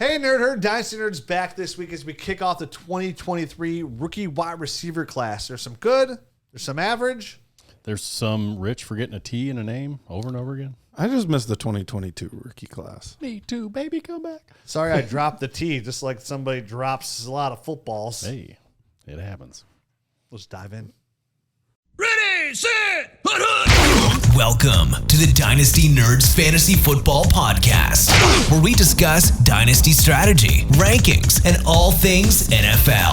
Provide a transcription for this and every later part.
Hey, Nerd Herd, Dynasty Nerds back this week as we kick off the 2023 rookie wide receiver class. There's some good, there's some average. There's some rich for getting a T in a name over and over again. I just missed the 2022 rookie class. Me too, baby, come back. Sorry I dropped the T, just like somebody drops a lot of footballs. Hey, it happens. Let's dive in. Ready, set, hut. Welcome to the Dynasty Nerds Fantasy Football Podcast, where we discuss Dynasty strategy, rankings, and all things NFL.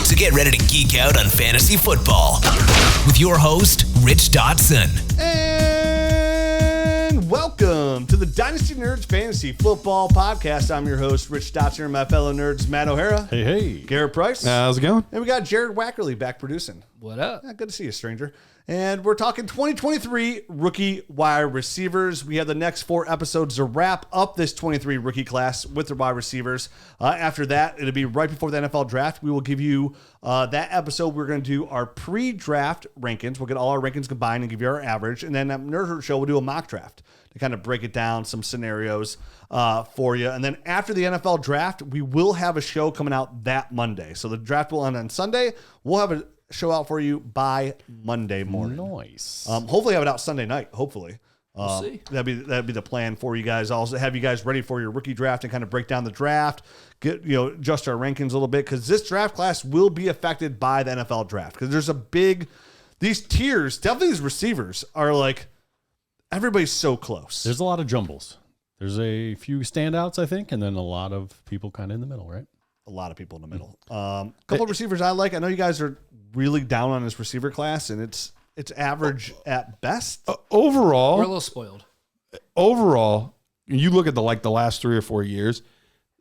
So get ready to geek out on fantasy football with your host, Rich Dotson. And welcome to the Dynasty Nerds Fantasy Football Podcast. I'm your host, Rich Dotson, and my fellow nerds, Matt O'Hara. Hey. Garrett Price. How's it going? And we got Jared Wackerly back producing. What up? Yeah, good to see you, stranger. And we're talking 2023 rookie wide receivers. We have the next 4 episodes to wrap up this 23 rookie class with the wide receivers. After that, it'll be right before the NFL draft. We will give you that episode. We're going to do our pre-draft rankings. We'll get all our rankings combined and give you our average. And then at Nerd Herd Show, we'll do a mock draft to kind of break it down, some scenarios for you. And then after the NFL draft, we will have a show coming out that Monday. So the draft will end on Sunday. We'll have a show out for you by Monday morning. Nice. Hopefully have it out Sunday night. Hopefully. We'll see. That'd be the plan for you guys. Also have you guys ready for your rookie draft and kind of break down the draft, adjust our rankings a little bit, because this draft class will be affected by the NFL draft. Because there's these tiers, definitely these receivers are like, everybody's so close. There's a lot of jumbles. There's a few standouts, I think, and then a lot of people kind of in the middle, right? A lot of people in the middle. Couple of receivers I like. I know you guys are really down on this receiver class, and it's average at best. We're a Overall, little spoiled. you look at the last 3 or 4 years,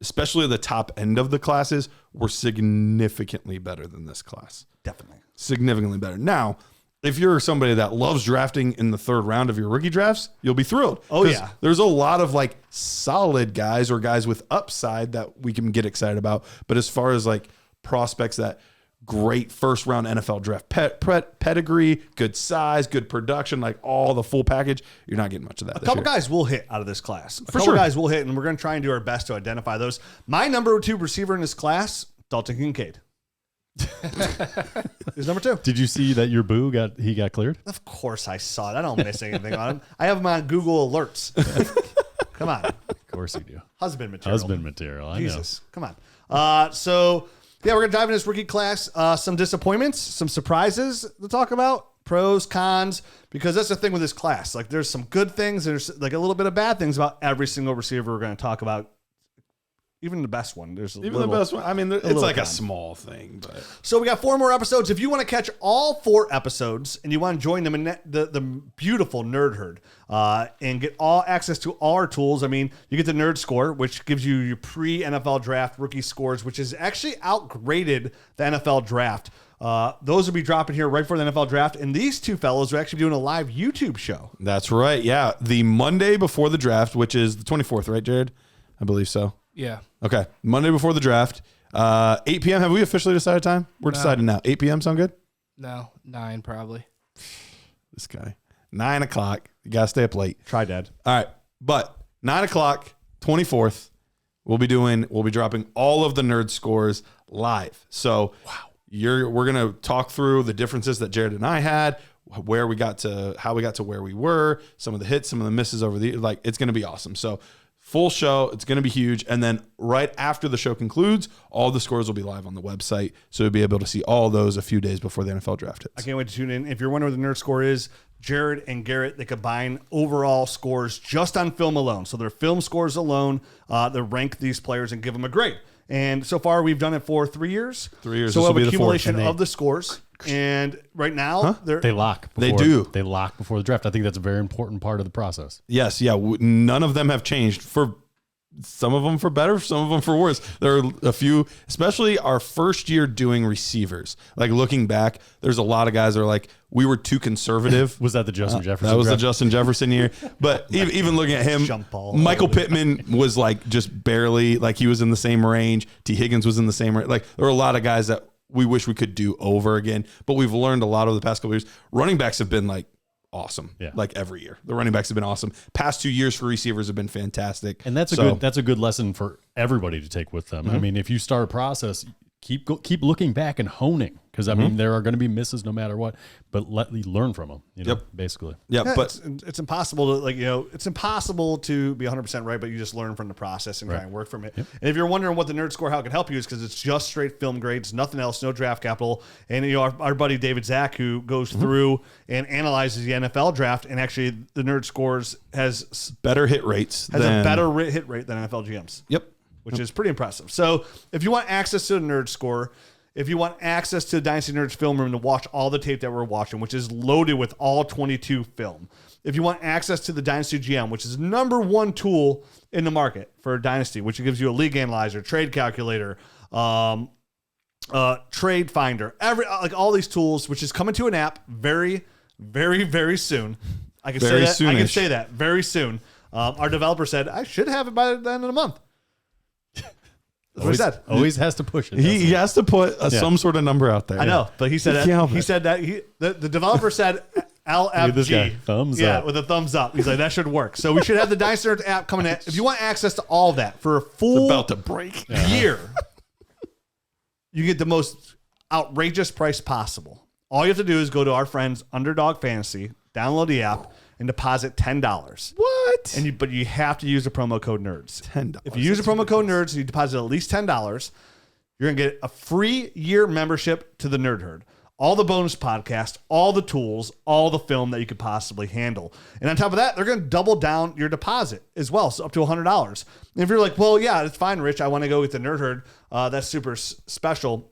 especially the top end of the classes, were significantly better than this class. Definitely. Significantly better. Now, if you're somebody that loves drafting in the 3rd round of your rookie drafts, you'll be thrilled. Oh, yeah. There's a lot of solid guys or guys with upside that we can get excited about. But as far as prospects that great 1st round NFL draft pedigree, good size, good production, all the full package, you're not getting much of that. A couple guys will hit out of this class. A couple sure. guys will hit, and we're going to try and do our best to identify those. My number 2 receiver in this class, Dalton Kincaid. He's number 2. Did you see that your boo got cleared? Of course I saw it. I don't miss anything on him. I have him on Google Alerts. Come on. Of course you do. Husband material. Husband material. I Jesus. Come on. We're going to dive into this rookie class. Some disappointments, some surprises to talk about, pros, cons, because that's the thing with this class. There's some good things. There's a little bit of bad things about every single receiver we're going to talk about. Even the best one. There's the best one. I mean, it's a small thing, but so we got 4 more episodes. If you want to catch all 4 episodes and you want to join them in the beautiful Nerd Herd and get all access to all our tools, you get the Nerd Score, which gives you your pre-NFL draft rookie scores, which is actually outgraded the NFL draft. Those will be dropping here right before the NFL draft, and these 2 fellows are actually doing a live YouTube show. That's right. Yeah, the Monday before the draft, which is the 24th, right, Jared? I believe so. Yeah. Okay. Monday before the draft, 8 p.m. Have we officially decided time? We're deciding now. 8 p.m. sound good? No, 9 probably. This guy. 9 o'clock. You got to stay up late. Try, Dad. All right. But 9 o'clock, 24th, we'll be dropping all of the nerd scores live. So we're going to talk through the differences that Jared and I had, how we got to where we were, some of the hits, some of the misses over it's going to be awesome. So full show. It's going to be huge. And then right after the show concludes, all the scores will be live on the website. So you'll be able to see all those a few days before the NFL draft hits. I can't wait to tune in. If you're wondering what the Nerd Score is, Jared and Garrett, they combine overall scores just on film alone. So their film scores alone, they rank these players and give them a grade. And so far, we've done it for 3 years. 3 years. So This we'll will have be the 4th. accumulation of the scores. And right now, They lock. They do. They lock before the draft. I think that's a very important part of the process. Yes. Yeah. None of them have changed for some of them for better, some of them for worse. There are a few, especially our first year doing receivers. Looking back, there's a lot of guys that are we were too conservative. Was that the Justin Jefferson? That was draft? the Justin Jefferson year. But even looking at him, Michael Pittman was just barely, he was in the same range. T. Higgins was in the same range. There were a lot of guys that we wish we could do over again, but we've learned a lot over the past couple of years. Running backs have been awesome. Yeah. Like every year, the running backs have been awesome. Past 2 years for receivers have been fantastic. And that's a good lesson for everybody to take with them. I mean, if you start a process, keep looking back and honing, because I mean there are going to be misses no matter what, but learn from them. Basically. Yeah, but it's impossible to it's impossible to be 100% right, but you just learn from the process and try and work from it. Yep. And if you're wondering what the Nerd Score, how it can help you, is because it's just straight film grades, nothing else, no draft capital. And our buddy David Zach, who goes through and analyzes the NFL draft, and actually the Nerd Scores has better hit rates, a better hit rate than NFL GMs. Yep. Which is pretty impressive. So if you want access to the Nerd Score, if you want access to the Dynasty Nerds film room to watch all the tape that we're watching, which is loaded with all 22 film, if you want access to the Dynasty GM, which is number one tool in the market for Dynasty, which gives you a league analyzer, trade calculator, trade finder, all these tools, which is coming to an app very, very, very soon. I can say that. Soonish. I can say that very soon. Our developer said I should have it by the end of the month. Always has to push it. He has to put some sort of number out there. I know, but he said that. He said that the developer said LFG. Thumbs up. With a thumbs up. He's like, that should work. So we should have the Dynasty Nerds app coming in. If you want access to all of that for a full it's about to break year, you get the most outrageous price possible. All you have to do is go to our friends Underdog Fantasy, download the app, and deposit $10. What? But you have to use the promo code NERDS. $10. If you use the promo code NERDS and you deposit at least $10, you're going to get a free year membership to the Nerd Herd. All the bonus podcasts, all the tools, all the film that you could possibly handle. And on top of that, they're going to double down your deposit as well, so up to $100. And if you're like, well, yeah, it's fine, Rich, I want to go with the Nerd Herd, that's super special.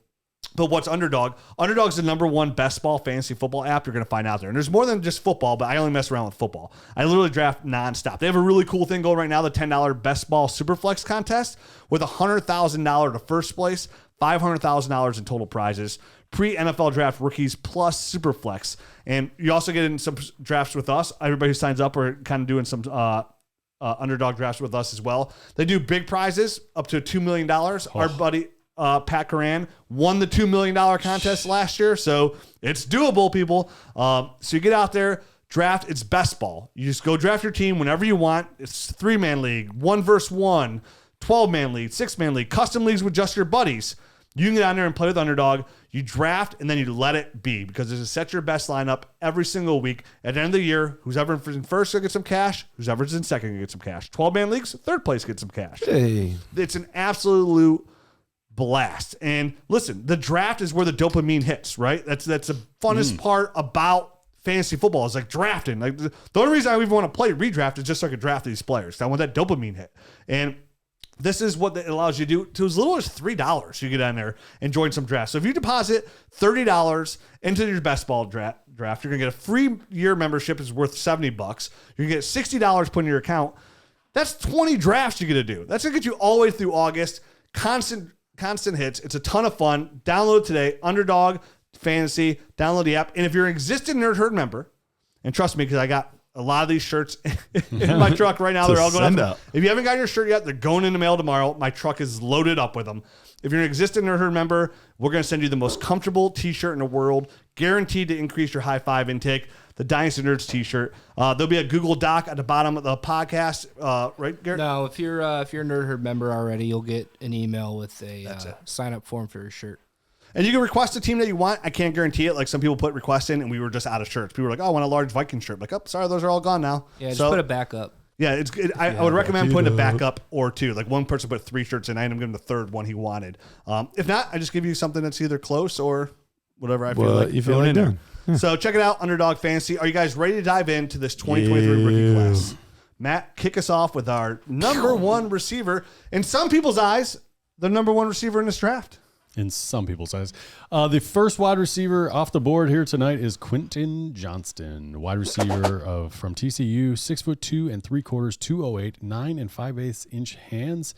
But what's Underdog? Underdog's the number one best ball fantasy football app you're going to find out there. And there's more than just football, but I only mess around with football. I literally draft nonstop. They have a really cool thing going right now, the $10 best ball Superflex contest with $100,000 to first place, $500,000 in total prizes, pre-NFL draft rookies plus Superflex. And you also get in some drafts with us. Everybody who signs up are kind of doing some Underdog drafts with us as well. They do big prizes up to $2 million. Our buddy Pat Coran won the $2 million contest last year, so it's doable, people. So you get out there, draft. It's best ball. You just go draft your team whenever you want. It's 3-man league, 1-versus-1, 12-man league, 6-man league, custom leagues with just your buddies. You can get on there and play with Underdog. You draft, and then you let it be, because there's a set your best lineup every single week. At the end of the year, who's ever in first going to get some cash. Who's ever in second going to get some cash. 12-man leagues, third place gets some cash. Hey. It's an absolute blast. And listen, the draft is where the dopamine hits, right? That's the funnest part about fantasy football, is like drafting. Like the only reason I even want to play redraft is just so I can draft these players. I want that dopamine hit. And this is what it allows you to do. To as little as $3, you get on there and join some drafts. So if you deposit $30 into your best ball draft, you're going to get a free year membership. It's worth $70. You're going to get $60 put in your account. That's 20 drafts you get to do. That's going to get you all the way through August. Constant hits. It's a ton of fun. Download it today. Underdog Fantasy. Download the app. And if you're an existing Nerd Herd member, and trust me, because I got a lot of these shirts in my truck right now. They're all going up. If you haven't gotten your shirt yet, they're going in the mail tomorrow. My truck is loaded up with them. If you're an existing Nerd Herd member, we're going to send you the most comfortable t-shirt in the world, guaranteed to increase your high five intake. The Dynasty Nerds t-shirt. There'll be a Google Doc at the bottom of the podcast, right, Garrett? No, if you're a Nerd Herd member already, you'll get an email with a sign-up form for your shirt. And you can request a team that you want. I can't guarantee it. Like some people put requests in, and we were just out of shirts. People were like, "Oh, I want a large Viking shirt." Like, "Oh, sorry, those are all gone now." Yeah, just put a backup. Yeah, I would recommend putting a backup or two. Like one person put 3 shirts in. I ended up giving the third one he wanted. If not, I just give you something that's either close or whatever I feel like you feel like doing. Yeah. So check it out, Underdog Fantasy. Are you guys ready to dive into this 2023 rookie class? Matt, kick us off with our number one receiver. In some people's eyes, the number one receiver in this draft. In some people's eyes. The first wide receiver off the board here tonight is Quentin Johnston, wide receiver from TCU, 6'2" 3/4", 208, 9 5/8 inch hands.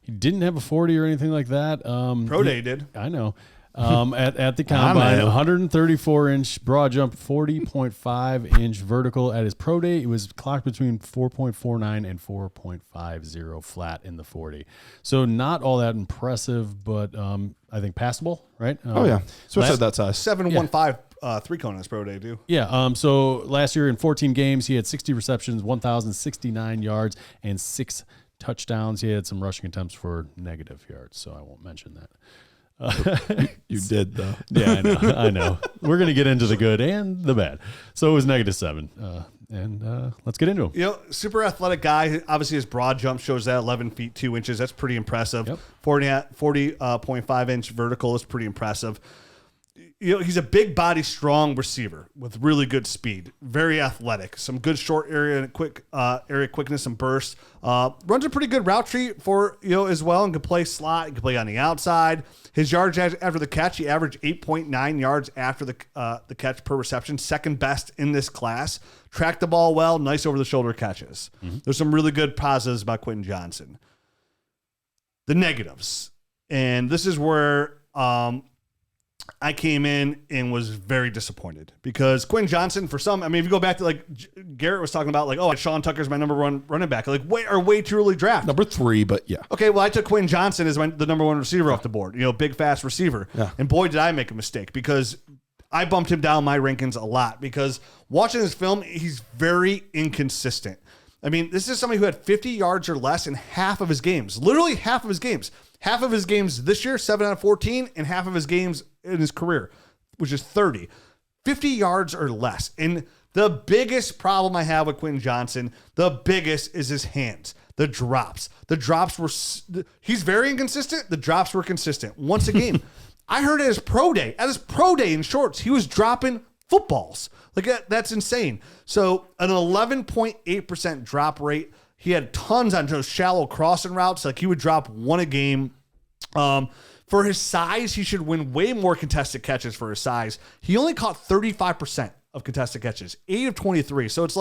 He didn't have a 40 or anything like that. Pro Day did. I know. At the combine, 134-inch broad jump, 40.5-inch vertical. At his pro day, it was clocked between 4.49 and 4.50 flat in the 40. So not all that impressive, but I think passable, right? Oh, yeah. Especially at that size. 715 3-cone on his pro day, too. Yeah. So last year in 14 games, he had 60 receptions, 1,069 yards, and 6 touchdowns. He had some rushing attempts for negative yards, so I won't mention that. You did, though. Yeah, I know. We're going to get into the good and the bad. So it was -7. And let's get into him. Super athletic guy. Obviously, his broad jump shows that 11 feet 2 inches. That's pretty impressive. Yep. 40.5 inch vertical is pretty impressive. He's a big body, strong receiver with really good speed. Very athletic. Some good short area and area quickness and burst. Runs a pretty good route tree for as well, and can play slot. He can play on the outside. His yards after the catch, he averaged 8.9 yards after the catch per reception, second best in this class. Tracked the ball well, nice over the shoulder catches. Mm-hmm. There's some really good positives about Quentin Johnston. The negatives, and this is where I came in and was very disappointed because Quentin Johnston, for some, if you go back to like Garrett was talking about, Sean Tucker's my number 1 running back, way too early draft. Number 3, but yeah. Okay, well, I took Quentin Johnston as the number 1 receiver off the board, big, fast receiver. Yeah. And boy, did I make a mistake because I bumped him down my rankings a lot because watching his film, he's very inconsistent. This is somebody who had 50 yards or less in half of his games, literally half of his games. Half of his games this year, 7 out of 14, and half of his games in his career, which is 30. 50 yards or less. And the biggest problem I have with Quentin Johnston, the biggest is his hands. The drops. The drops were... He's very inconsistent. The drops were consistent. Once a game. I heard at his pro day in shorts, he was dropping footballs. That's insane. So an 11.8% drop rate. He had tons on those shallow crossing routes. He would drop 1 a game. For his size, he should win way more contested catches for his size. He only caught 35% of contested catches, 8 of 23. So it's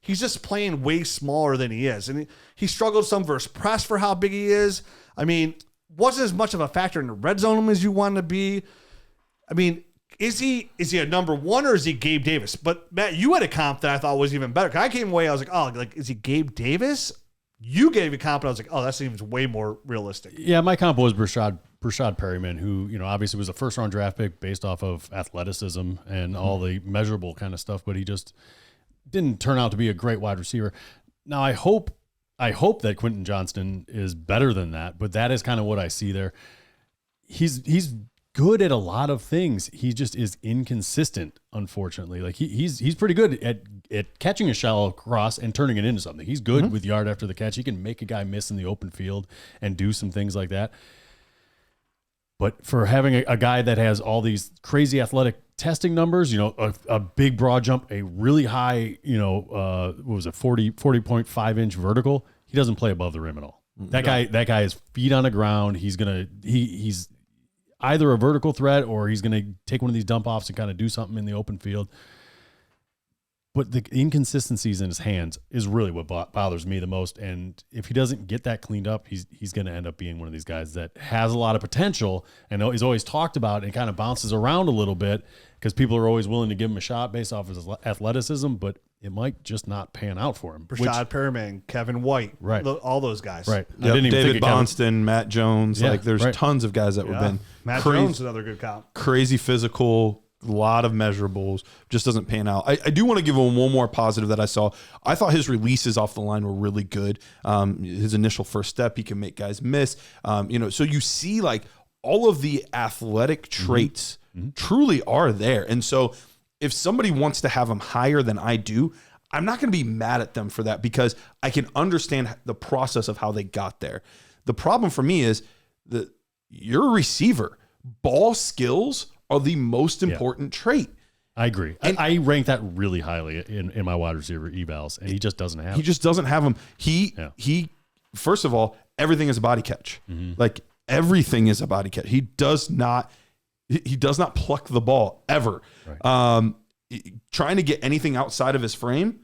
he's just playing way smaller than he is. And he struggled some versus press for how big he is. Wasn't as much of a factor in the red zone as you want to be. Is he a number 1 or is he Gabe Davis? But Matt, you had a comp that I thought was even better. I came away, I was is he Gabe Davis? You gave a comp, and I was that seems way more realistic. Yeah, my comp was Brashad Perryman, who obviously was a first-round draft pick based off of athleticism and all the measurable kind of stuff, but he just didn't turn out to be a great wide receiver. Now, I hope that Quentin Johnston is better than that, but that is kind of what I see there. He's good at a lot of things. He just is inconsistent, unfortunately. He's pretty good at catching a shallow cross and turning it into something. He's good with yard after the catch. He can make a guy miss in the open field and do some things like that. But for having a guy that has all these crazy athletic testing numbers, a big broad jump, a really high, 40.5 inch vertical, he doesn't play above the rim at all. That guy is feet on the ground. He's either a vertical threat or he's going to take one of these dump offs and kind of do something in the open field. But the inconsistencies in his hands is really what bothers me the most. And if he doesn't get that cleaned up, he's going to end up being one of these guys that has a lot of potential and he's always talked about and kind of bounces around a little bit because people are always willing to give him a shot based off of his athleticism, but it might just not pan out for him. Brashad Perriman, Kevin White, right? All those guys, right? Yep. David Bonston, Matt Jones, there's tons of guys that have been. Matt Jones, another good comp. Crazy physical, a lot of measurables, just doesn't pan out. I do want to give him one more positive that I saw. I thought his releases off the line were really good. His initial first step, he can make guys miss. So you see all of the athletic traits truly are there. And so if somebody wants to have him higher than I do, I'm not going to be mad at them for that because I can understand the process of how they got there. The problem for me is that you're a receiver. Ball skills are the most important trait. I agree. And I rank that really highly in my wide receiver evals, and he just doesn't have. He just doesn't have them. He first of all, everything is a body catch. Everything is a body catch. He does not pluck the ball ever. Right. Trying to get anything outside of his frame,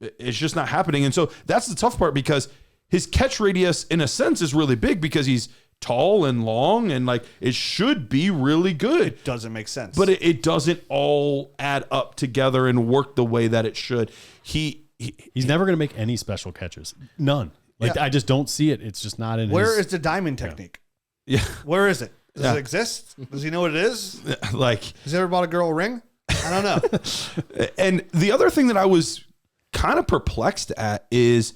it's just not happening. And so that's the tough part because his catch radius, in a sense, is really big because he's tall and long and it should be really good. It doesn't make sense. But it doesn't all add up together and work the way that it should. He's never going to make any special catches. None. I just don't see it. It's just not in Where is the diamond technique? Yeah. Where is it? Does it exist? Does he know what it is? Has he ever bought a girl a ring? I don't know. And the other thing that I was kind of perplexed at is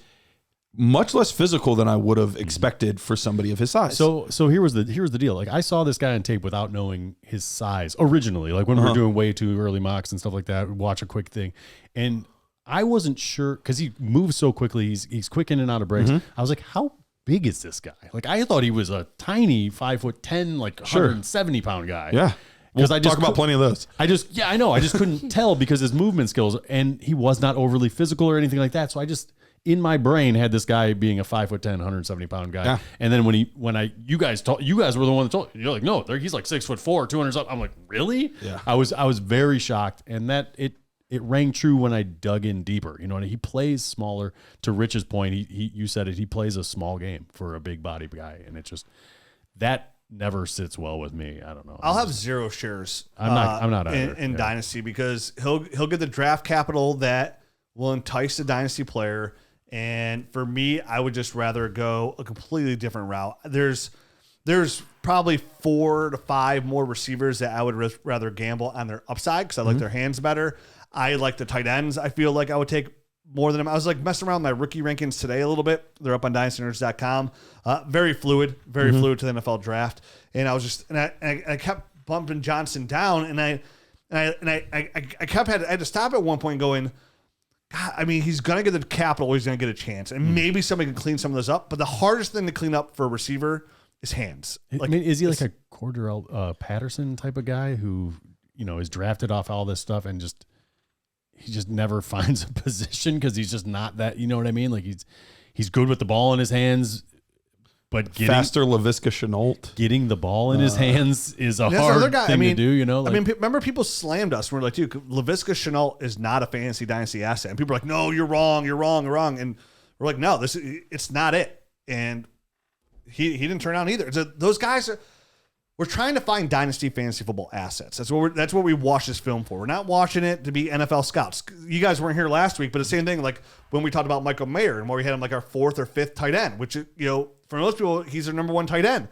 much less physical than I would have expected for somebody of his size. So here was the deal. Like I saw this guy on tape without knowing his size originally. Like when we were doing way too early mocks and stuff like that, watch a quick thing, and I wasn't sure because he moves so quickly. He's quick in and out of breaks. I was like, how big is this guy? Like I thought he was a tiny 5'10", like 170-pound guy. Yeah. Because I talk about plenty of those. I know. I just couldn't tell because his movement skills, and he was not overly physical or anything like that. So I just, in my brain, had this guy being a 5'10", 170-pound guy. Yeah. And then you guys were the one that told, you're like, no, he's like 6'4", 200 something. I'm like, really? Yeah. I was very shocked, and that it rang true when I dug in deeper. You know, and he plays smaller. To Rich's point, you said it. He plays a small game for a big body guy, and it just that never sits well with me. I don't know. I'll have zero shares. I'm not either, in Dynasty because he'll get the draft capital that will entice a Dynasty player. And for me, I would just rather go a completely different route. There's probably 4 to 5 more receivers that I would rather gamble on their upside because I like their hands better. I like the tight ends. I feel like I would take more than them. I was like messing around with my rookie rankings today a little bit. They're up on dynastynerds.com. Very fluid to the NFL draft. And I was just, and I kept bumping Johnston down, and I had to stop at one point going, God, I mean, he's going to get the capital. He's going to get a chance. And maybe somebody can clean some of this up. But the hardest thing to clean up for a receiver is hands. I mean, is he like a Cordell Patterson type of guy who, is drafted off all this stuff and he just never finds a position because he's just not that, you know what I mean? Like he's good with the ball in his hands, but faster Laviska Shenault. Getting the ball in his hands is a hard thing to do, remember people slammed us. We're like, dude, Laviska Shenault is not a fantasy Dynasty asset. And people are like, no, you're wrong. And we're like, no, it's not it. And he didn't turn out either. Those guys we're trying to find Dynasty fantasy football assets. That's what we watch this film for. We're not watching it to be NFL scouts. You guys weren't here last week, but the same thing like when we talked about Michael Mayer and where we had him like our 4th or 5th tight end, which, for most people, he's their number 1 tight end.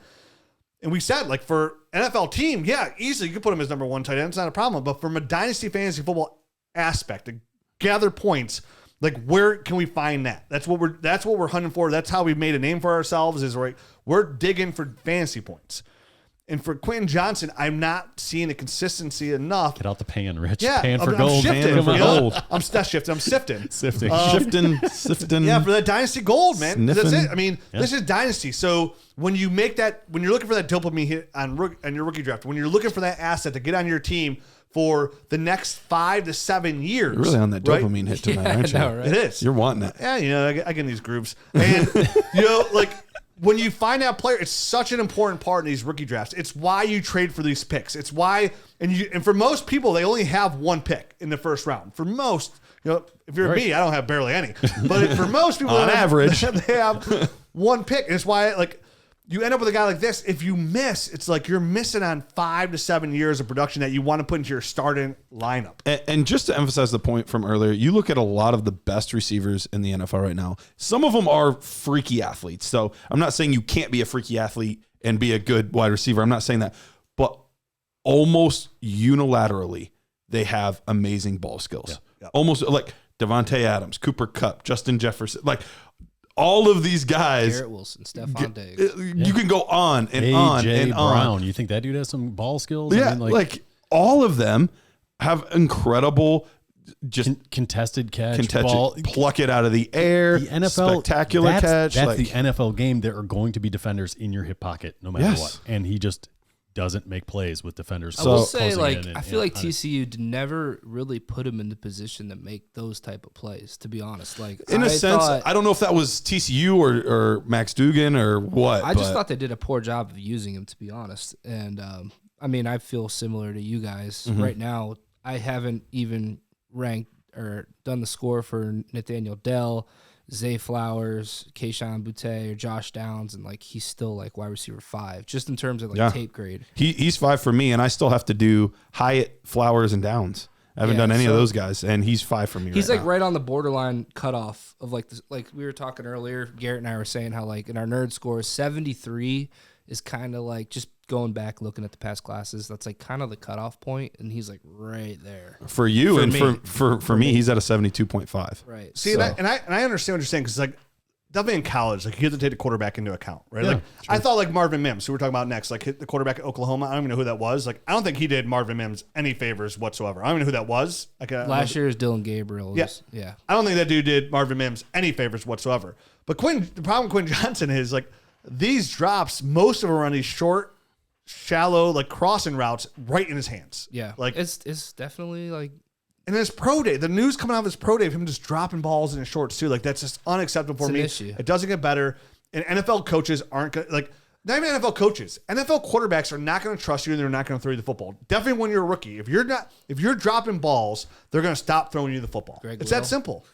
And we said, like, for NFL team, yeah, easily you could put him as number 1 tight end. It's not a problem. But from a Dynasty fantasy football aspect, to gather points, like, where can we find that? That's what we're hunting for. That's how we made a name for ourselves, is we're digging for fantasy points. And for Quentin Johnston, I'm not seeing a consistency enough. Get out the pan, Rich. Yeah, pan for I'm gold. shifting, Pan for gold. I'm not shifting. I'm sifting. Sifting. Sifting. Yeah, for that Dynasty gold, man. Sniffing. That's it. I mean, This is Dynasty. So when you make that, when you're looking for that dopamine hit on your rookie draft, when you're looking for that asset to get on your team for the next 5 to 7 years. You're really on that dopamine hit tonight, aren't you? Right? It is. You're wanting it. Yeah, I get in these groups. And, when you find that player, it's such an important part in these rookie drafts. It's why you trade for these picks. It's why, and for most people, they only have 1 pick in the first round. For most, if you're me, I don't have barely any. But for most people, on average, they have 1 pick. And it's why, you end up with a guy like this. If you miss, it's like you're missing on 5 to 7 years of production that you want to put into your starting lineup. And just to emphasize the point from earlier, you look at a lot of the best receivers in the NFL right now. Some of them are freaky athletes. So I'm not saying you can't be a freaky athlete and be a good wide receiver. I'm not saying that. But almost unilaterally, they have amazing ball skills. Yeah. Almost like Devontae Adams, Cooper Kupp, Justin Jefferson. Like, all of these guys, Garrett Wilson, Stephon Diggs. You can go on and on and Brown. on. You think that dude has some ball skills? Yeah, I mean, all of them have incredible, just contested catch, ball, pluck it out of the air. The NFL spectacular catch. That's the NFL game. There are going to be defenders in your hip pocket no matter what, and he just doesn't make plays with defenders. I will say, I feel like TCU never really put him in the position to make those type of plays, to be honest. Like, in a sense, I don't know if that was TCU or Max Dugan or what. I just thought they did a poor job of using him, to be honest. And I mean, I feel similar to you guys right now. I haven't even ranked or done the score for Nathaniel Dell, Zay Flowers, Keyshawn Butte, or Josh Downs, and he's still wide receiver 5, just in terms of tape grade. He's 5 for me, and I still have to do Hyatt, Flowers, and Downs. I haven't done any of those guys, and he's 5 for me. He's right now. right on the borderline cutoff of like we were talking earlier. Garrett and I were saying how in our nerd score 73 is kind of like, just going back looking at the past classes, that's like kind of the cutoff point, and he's like right there for you, for and me. for me, he's at a 72.5. Right. See, So- and I understand what you're saying, because like definitely in college, like you have to take the quarterback into account, right? Yeah, like I thought like Marvin Mims, who we're talking about next, like the quarterback at Oklahoma. I don't even know who that was. Like I don't think he did Marvin Mims any favors whatsoever. I don't even know who that was. Like last year's Dylan Gabriel. Yeah. Yeah. I don't think that dude did Marvin Mims any favors whatsoever. But the problem with Quentin Johnston is like these drops, most of them are on these short, shallow, like crossing routes right in his hands. Yeah. Like it's definitely like, and his pro day, the news coming out of his pro day of him just dropping balls in his shorts too, like that's just unacceptable for It's an me. issue. It doesn't get better. And NFL coaches aren't gonna, like, not even NFL coaches. NFL quarterbacks are not going to trust you, and they're not going to throw you the football. Definitely when you're a rookie, if you're dropping balls, they're going to stop throwing you the football. It's that simple.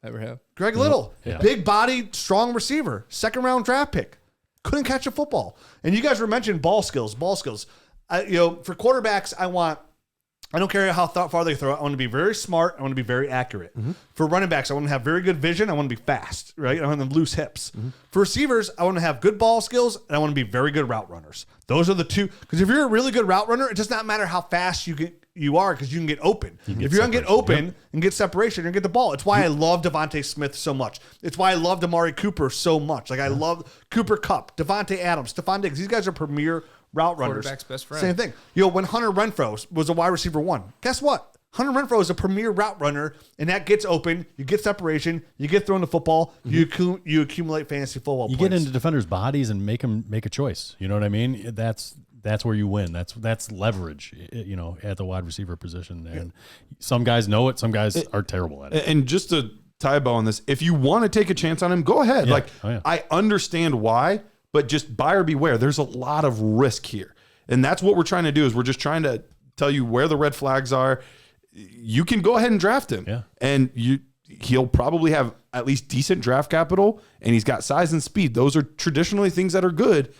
ever have. Greg Little, Yeah. big body, strong receiver, 2nd round draft pick, couldn't catch a football. And you guys were mentioning ball skills. For quarterbacks, I don't care how far they throw it. I want to be very smart. I want to be very accurate. For running backs, I want to have very good vision. I want to be fast, right? I want them loose hips. For receivers, I want to have good ball skills, and I want to be very good route runners. Those are the two. Because if you're a really good route runner, it does not matter how fast you are, because you can get open. If you're going to get open and get separation, you're going to get the ball. It's why I love Devontae Smith so much. It's why I love Amari Cooper so much. Like I love Cooper Kupp, Devontae Adams, Stephon Diggs. These guys are premier route runners. Quarterback's best friend. Same thing. When Hunter Renfrow was a wide receiver 1, guess what? Hunter Renfrow is a premier route runner, and that gets open. You get separation. You get thrown the football. You accumulate fantasy football You points. get into defenders' bodies and make them make a choice. You know what I mean? That's where you win. That's leverage, at the wide receiver position. And some guys know it. Some guys are terrible at it. And just to tie a bow on this, if you want to take a chance on him, go ahead. Yeah. I understand why, but just buyer beware. There's a lot of risk here. And that's what we're trying to do, is we're just trying to tell you where the red flags are. You can go ahead and draft him. Yeah. And he'll probably have at least decent draft capital, and he's got size and speed. Those are traditionally things that are good,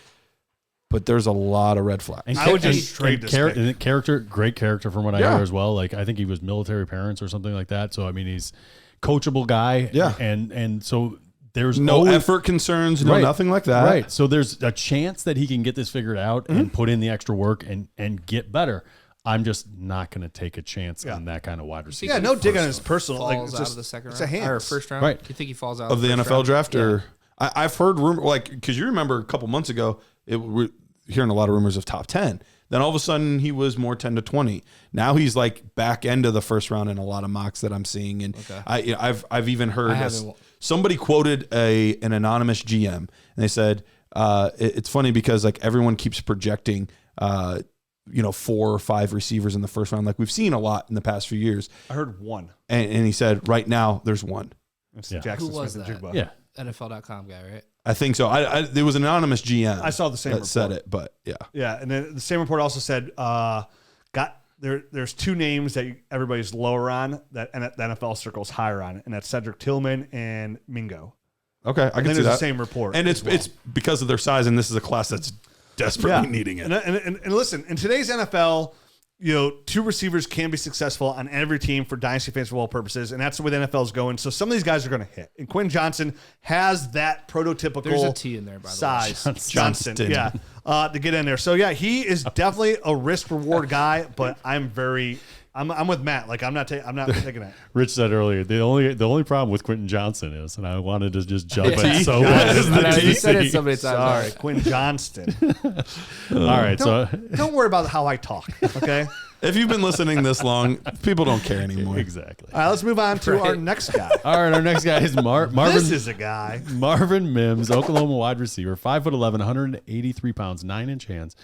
but there's a lot of red flags. And I would just trade this pick. character, great character from what I hear as well. Like I think he was military parents or something like that. So I mean, he's coachable guy. Yeah. And so there's No always, effort concerns, no Right. nothing like that. Right. So there's a chance that he can get this figured out and put in the extra work and get better. I'm just not going to take a chance on that kind of wide receiver. Yeah, no dig on his personal. Like, Falls it's out just, of the second it's round a hands. or first round. Right. Do you think he falls out Of the first NFL round? draft, Yeah. or I've heard rumor, because you remember a couple months ago, we're hearing a lot of rumors of top 10. Then all of a sudden he was more 10 to 20. Now he's like back end of the first round in a lot of mocks that I'm seeing. And I've even heard somebody quoted an anonymous GM, and they said it's funny because like everyone keeps projecting 4 or 5 receivers in the first round, like we've seen a lot in the past few years. I heard one. And he said right now there's one. It's Yeah. Jackson Who was Smith and that? Jigba. Yeah. NFL.com guy, right? I think so. There was an anonymous GM. I saw the same that report. said it, but yeah. Yeah, and then the same report also said there's 2 names that everybody's lower on that the NFL circle's higher on, and that's Cedric Tillman and Mingo. Okay, I I can think see there's that. the same report. And as well. it's because of their size, and this is a class that's desperately needing it. And listen, in today's NFL, 2 receivers can be successful on every team for dynasty fantasy football purposes, and that's the way the NFL is going. So some of these guys are going to hit. And Quentin Johnston has that prototypical There's a T in there, by the way. size. Johnston, yeah, to get in there. So yeah, he is definitely a risk reward guy, but I'm with Matt. Like I'm not taking it. Rich said earlier, the only problem with Quentin Johnston is, and I wanted to just jump in so bad. I know, you said it so many times. Sorry, Quentin Johnston. All right, so Don't worry about how I talk. Okay. If you've been listening this long, people don't care anymore. exactly. All right, let's move on to our next guy. All right, our next guy is Marvin. This is a guy. Marvin Mims, Oklahoma wide receiver, 5'11", 183 pounds, 9-inch hands,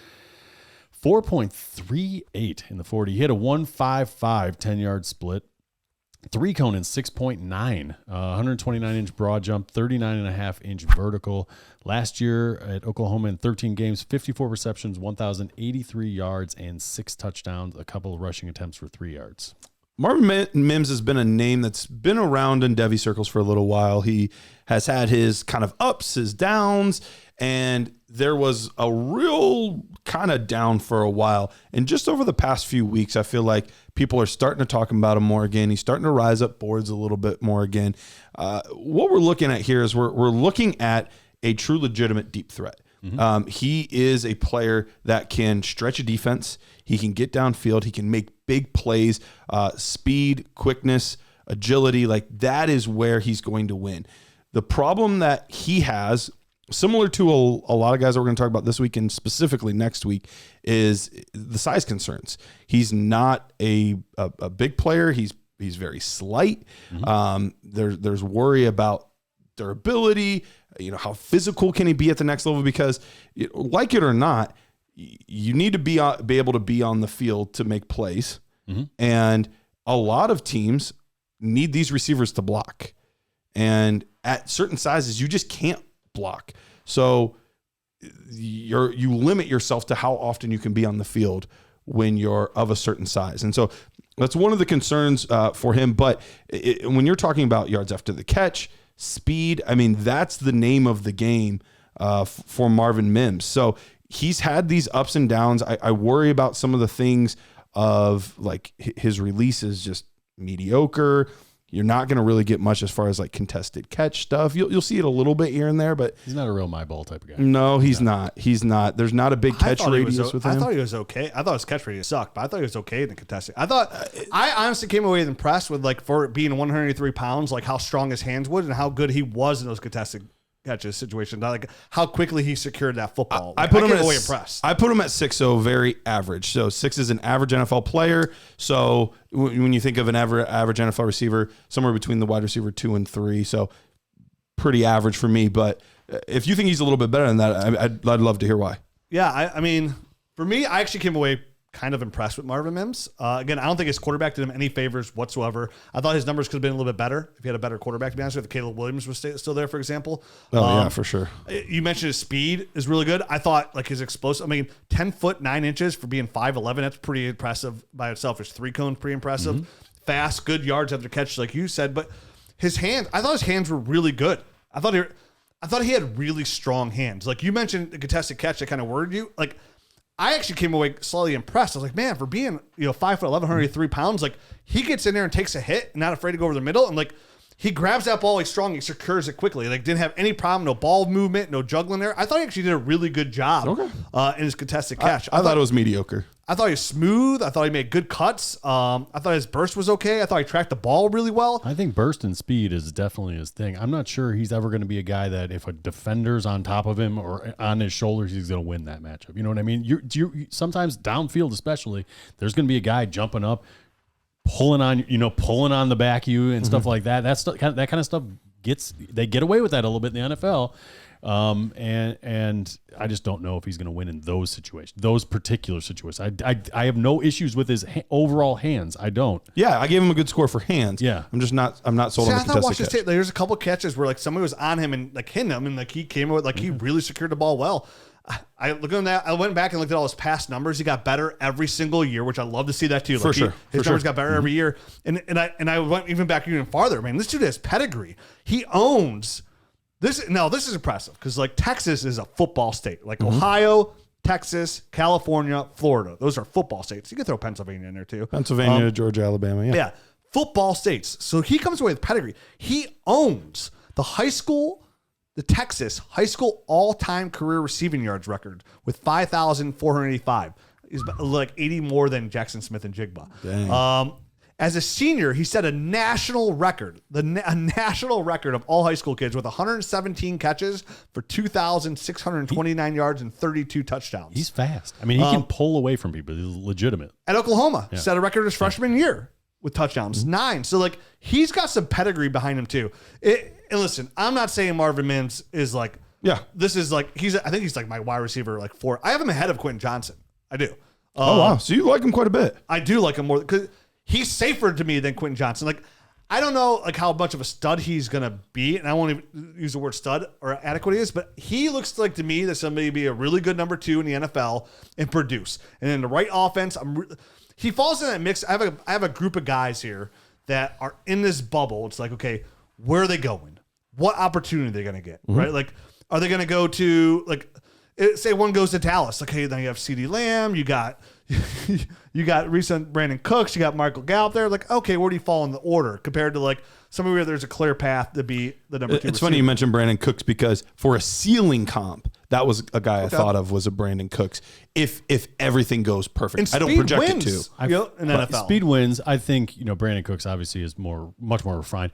4.38 in the 40. He had a 1.55 10-yard split, 3-cone in 6.9, 129-inch broad jump, 39.5-inch vertical. Last year at Oklahoma in 13 games, 54 receptions, 1,083 yards, and 6 touchdowns, a couple of rushing attempts for 3 yards. Marvin Mims has been a name that's been around in Devy circles for a little while. He has had his kind of ups, his downs, and there was a real kind of down for a while. And just over the past few weeks, I feel like people are starting to talk about him more again. He's starting to rise up boards a little bit more again. What we're looking at here is we're looking at a true legitimate deep threat. He is a player that can stretch a defense. He can get downfield. He can make big plays, speed, quickness, agility. Like that is where he's going to win. The problem that he has, similar to a lot of guys that we're going to talk about this week and specifically next week, is the size concerns. He's not a big player. He's very slight. There's worry about durability. How physical can he be at the next level? Because, like it or not, you need to be able to be on the field to make plays. And a lot of teams need these receivers to block. And at certain sizes, you just can't block. So you limit yourself to how often you can be on the field when you're of a certain size. And so that's one of the concerns for him. But when you're talking about yards after the catch, speed, I mean, that's the name of the game for Marvin Mims. So he's had these ups and downs. I worry about some of the things of like his release is just mediocre. You're not going to really get much as far as like contested catch stuff. You'll see it a little bit here and there, but he's not a real my ball type of guy. No, he's not. He's not. There's not a big catch radius with him. I thought he was okay. I thought his catch radius sucked, but I thought he was okay in the contested. I honestly came away impressed with like for being 183 pounds, like how strong his hands would and how good he was in those contested catches situations. Like how quickly he secured that football. I came away impressed. I put him at 6'0", very average. So 6 is an average NFL player. So when you think of an average NFL receiver, somewhere between the wide receiver 2 and 3. So pretty average for me. But if you think he's a little bit better than that, I'd love to hear why. Yeah, I mean, for me, I actually came away kind of impressed with Marvin Mims. Again, I don't think his quarterback did him any favors whatsoever. I thought his numbers could have been a little bit better if he had a better quarterback, to be honest with you. If Caleb Williams was still there, for example. Yeah, for sure. You mentioned his speed is really good. I thought like his explosive, 10 foot 9 inches for being 5'11", that's pretty impressive by itself. His 3 cones pretty impressive. Fast, good yards after catch, like you said. But his hands, I thought his hands were really good. I thought he had really strong hands. Like you mentioned the contested catch that kind of worried you. Like I actually came away slightly impressed. I was like, man, for being 5'11", 103 pounds, like he gets in there and takes a hit, not afraid to go over the middle, and like he grabs that ball, he's strong, he secures it quickly. Like didn't have any problem, no ball movement, no juggling there. I thought he actually did a really good job in his contested catch. I thought it was mediocre. I thought he was smooth. I thought he made good cuts. I thought his burst was okay. I thought he tracked the ball really well. I think burst and speed is definitely his thing. I'm not sure he's ever going to be a guy that if a defender's on top of him or on his shoulders, he's going to win that matchup. You know what I mean? You sometimes downfield, especially, there's going to be a guy jumping up, pulling on the back of you and stuff like that. That kind of stuff they get away with that a little bit in the NFL. And I just don't know if he's going to win in those situations, those particular situations. I have no issues with his overall hands. I don't. Yeah, I gave him a good score for hands. Yeah, I'm not sold on the contested catch. There's a couple catches where like somebody was on him and like hitting him, and like he came with he really secured the ball well. I look at that. I went back and looked at all his past numbers. He got better every single year, which I love to see that too. For sure. His numbers got better every year, and I went even back even farther. Man, this dude has pedigree. He owns. This is impressive because like Texas is a football state. Like Ohio, Texas, California, Florida. Those are football states. You can throw Pennsylvania in there too. Pennsylvania, Georgia, Alabama. Yeah. Football states. So he comes away with pedigree. He owns the Texas high school all-time career receiving yards record with 5,485. He's like 80 more than Jackson Smith and Jigba. Dang. As a senior, he set a national record, a national record of all high school kids with 117 catches for 2,629 yards and 32 touchdowns. He's fast. I mean, he can pull away from people. He's legitimate. At Oklahoma, set a record his freshman year with touchdowns, 9. So, like, he's got some pedigree behind him, too. And listen, I'm not saying Marvin Mims is like, this is like, I think he's like my wide receiver, like 4. I have him ahead of Quentin Johnston. I do. Oh, wow. So you like him quite a bit. I do like him more because he's safer to me than Quentin Johnston. Like, I don't know like how much of a stud he's going to be, and I won't even use the word stud or adequate he is, but he looks like to me that somebody be a really good number 2 in the NFL and produce. And in the right offense, he falls in that mix. I have a group of guys here that are in this bubble. It's like, okay, where are they going? What opportunity are they going to get, right? Like, are they going to go to, like, say one goes to Dallas. Okay, then you have CeeDee Lamb. You got recent Brandon Cooks. You got Michael Gallup there. Like, okay, where do you fall in the order compared to like somebody where there's a clear path to be the number 2 It's funny you receiver. mentioned Brandon Cooks because for a ceiling comp, that was a guy I thought of was a Brandon Cooks. If everything goes perfect, And I don't speed project wins, it to. in NFL. Speed wins. I think Brandon Cooks obviously is much more refined,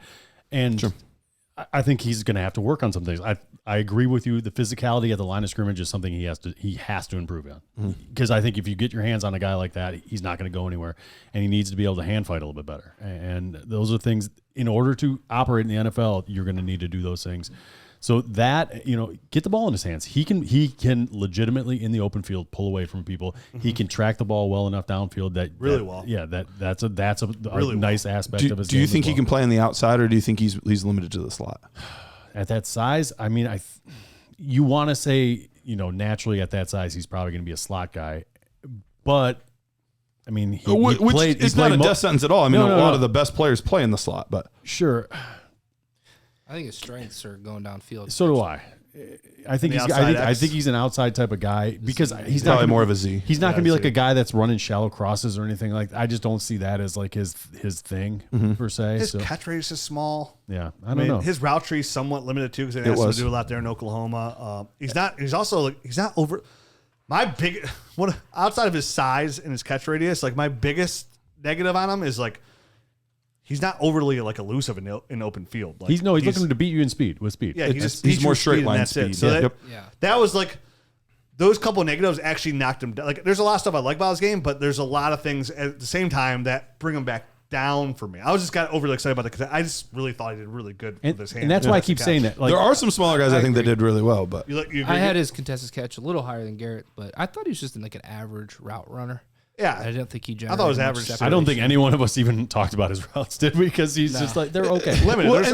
and I think he's going to have to work on some things. I agree with you. The physicality at the line of scrimmage is something he has to improve on, because I think if you get your hands on a guy like that, he's not going to go anywhere, and he needs to be able to hand fight a little bit better. And those are things, in order to operate in the NFL, you're going to need to do those things. So that, get the ball in his hands. He can legitimately in the open field pull away from people. He can track the ball well enough downfield well. Yeah, that's a really nice aspect of his game. Do you think he can play on the outside, or do you think he's limited to the slot? At that size, I mean, you want to say, naturally at that size, he's probably going to be a slot guy, but I mean, he played. It's not a death sentence at all. I mean, a lot of the best players play in the slot, but sure. I think his strengths are going downfield. So do I. I think he's an outside type of guy because he's probably not more of a Z. He's not going to be like a guy that's running shallow crosses or anything like that. I just don't see that as like his thing per se. His catch rate is just small. Yeah, I don't know. His route tree is somewhat limited too because it has to do a lot there in Oklahoma. He's not over. Outside of his size and his catch radius, my biggest negative on him is he's not overly elusive in open field. He's looking to beat you with speed. Yeah, he's more straight line speed. So that was those couple of negatives actually knocked him down. There's a lot of stuff I like about his game, but there's a lot of things at the same time that bring him back down for me. I was just kind of overly excited about that because I just really thought he did really good with his hand. And that's why I keep saying that. There are some smaller guys I think that did really well, but I had his contested catch a little higher than Garrett, but I thought he was just an average route runner. Yeah, I didn't think he generated. I thought it was average. I don't think any one of us even talked about his routes, did we? Because he's just they're okay. Limited. Well,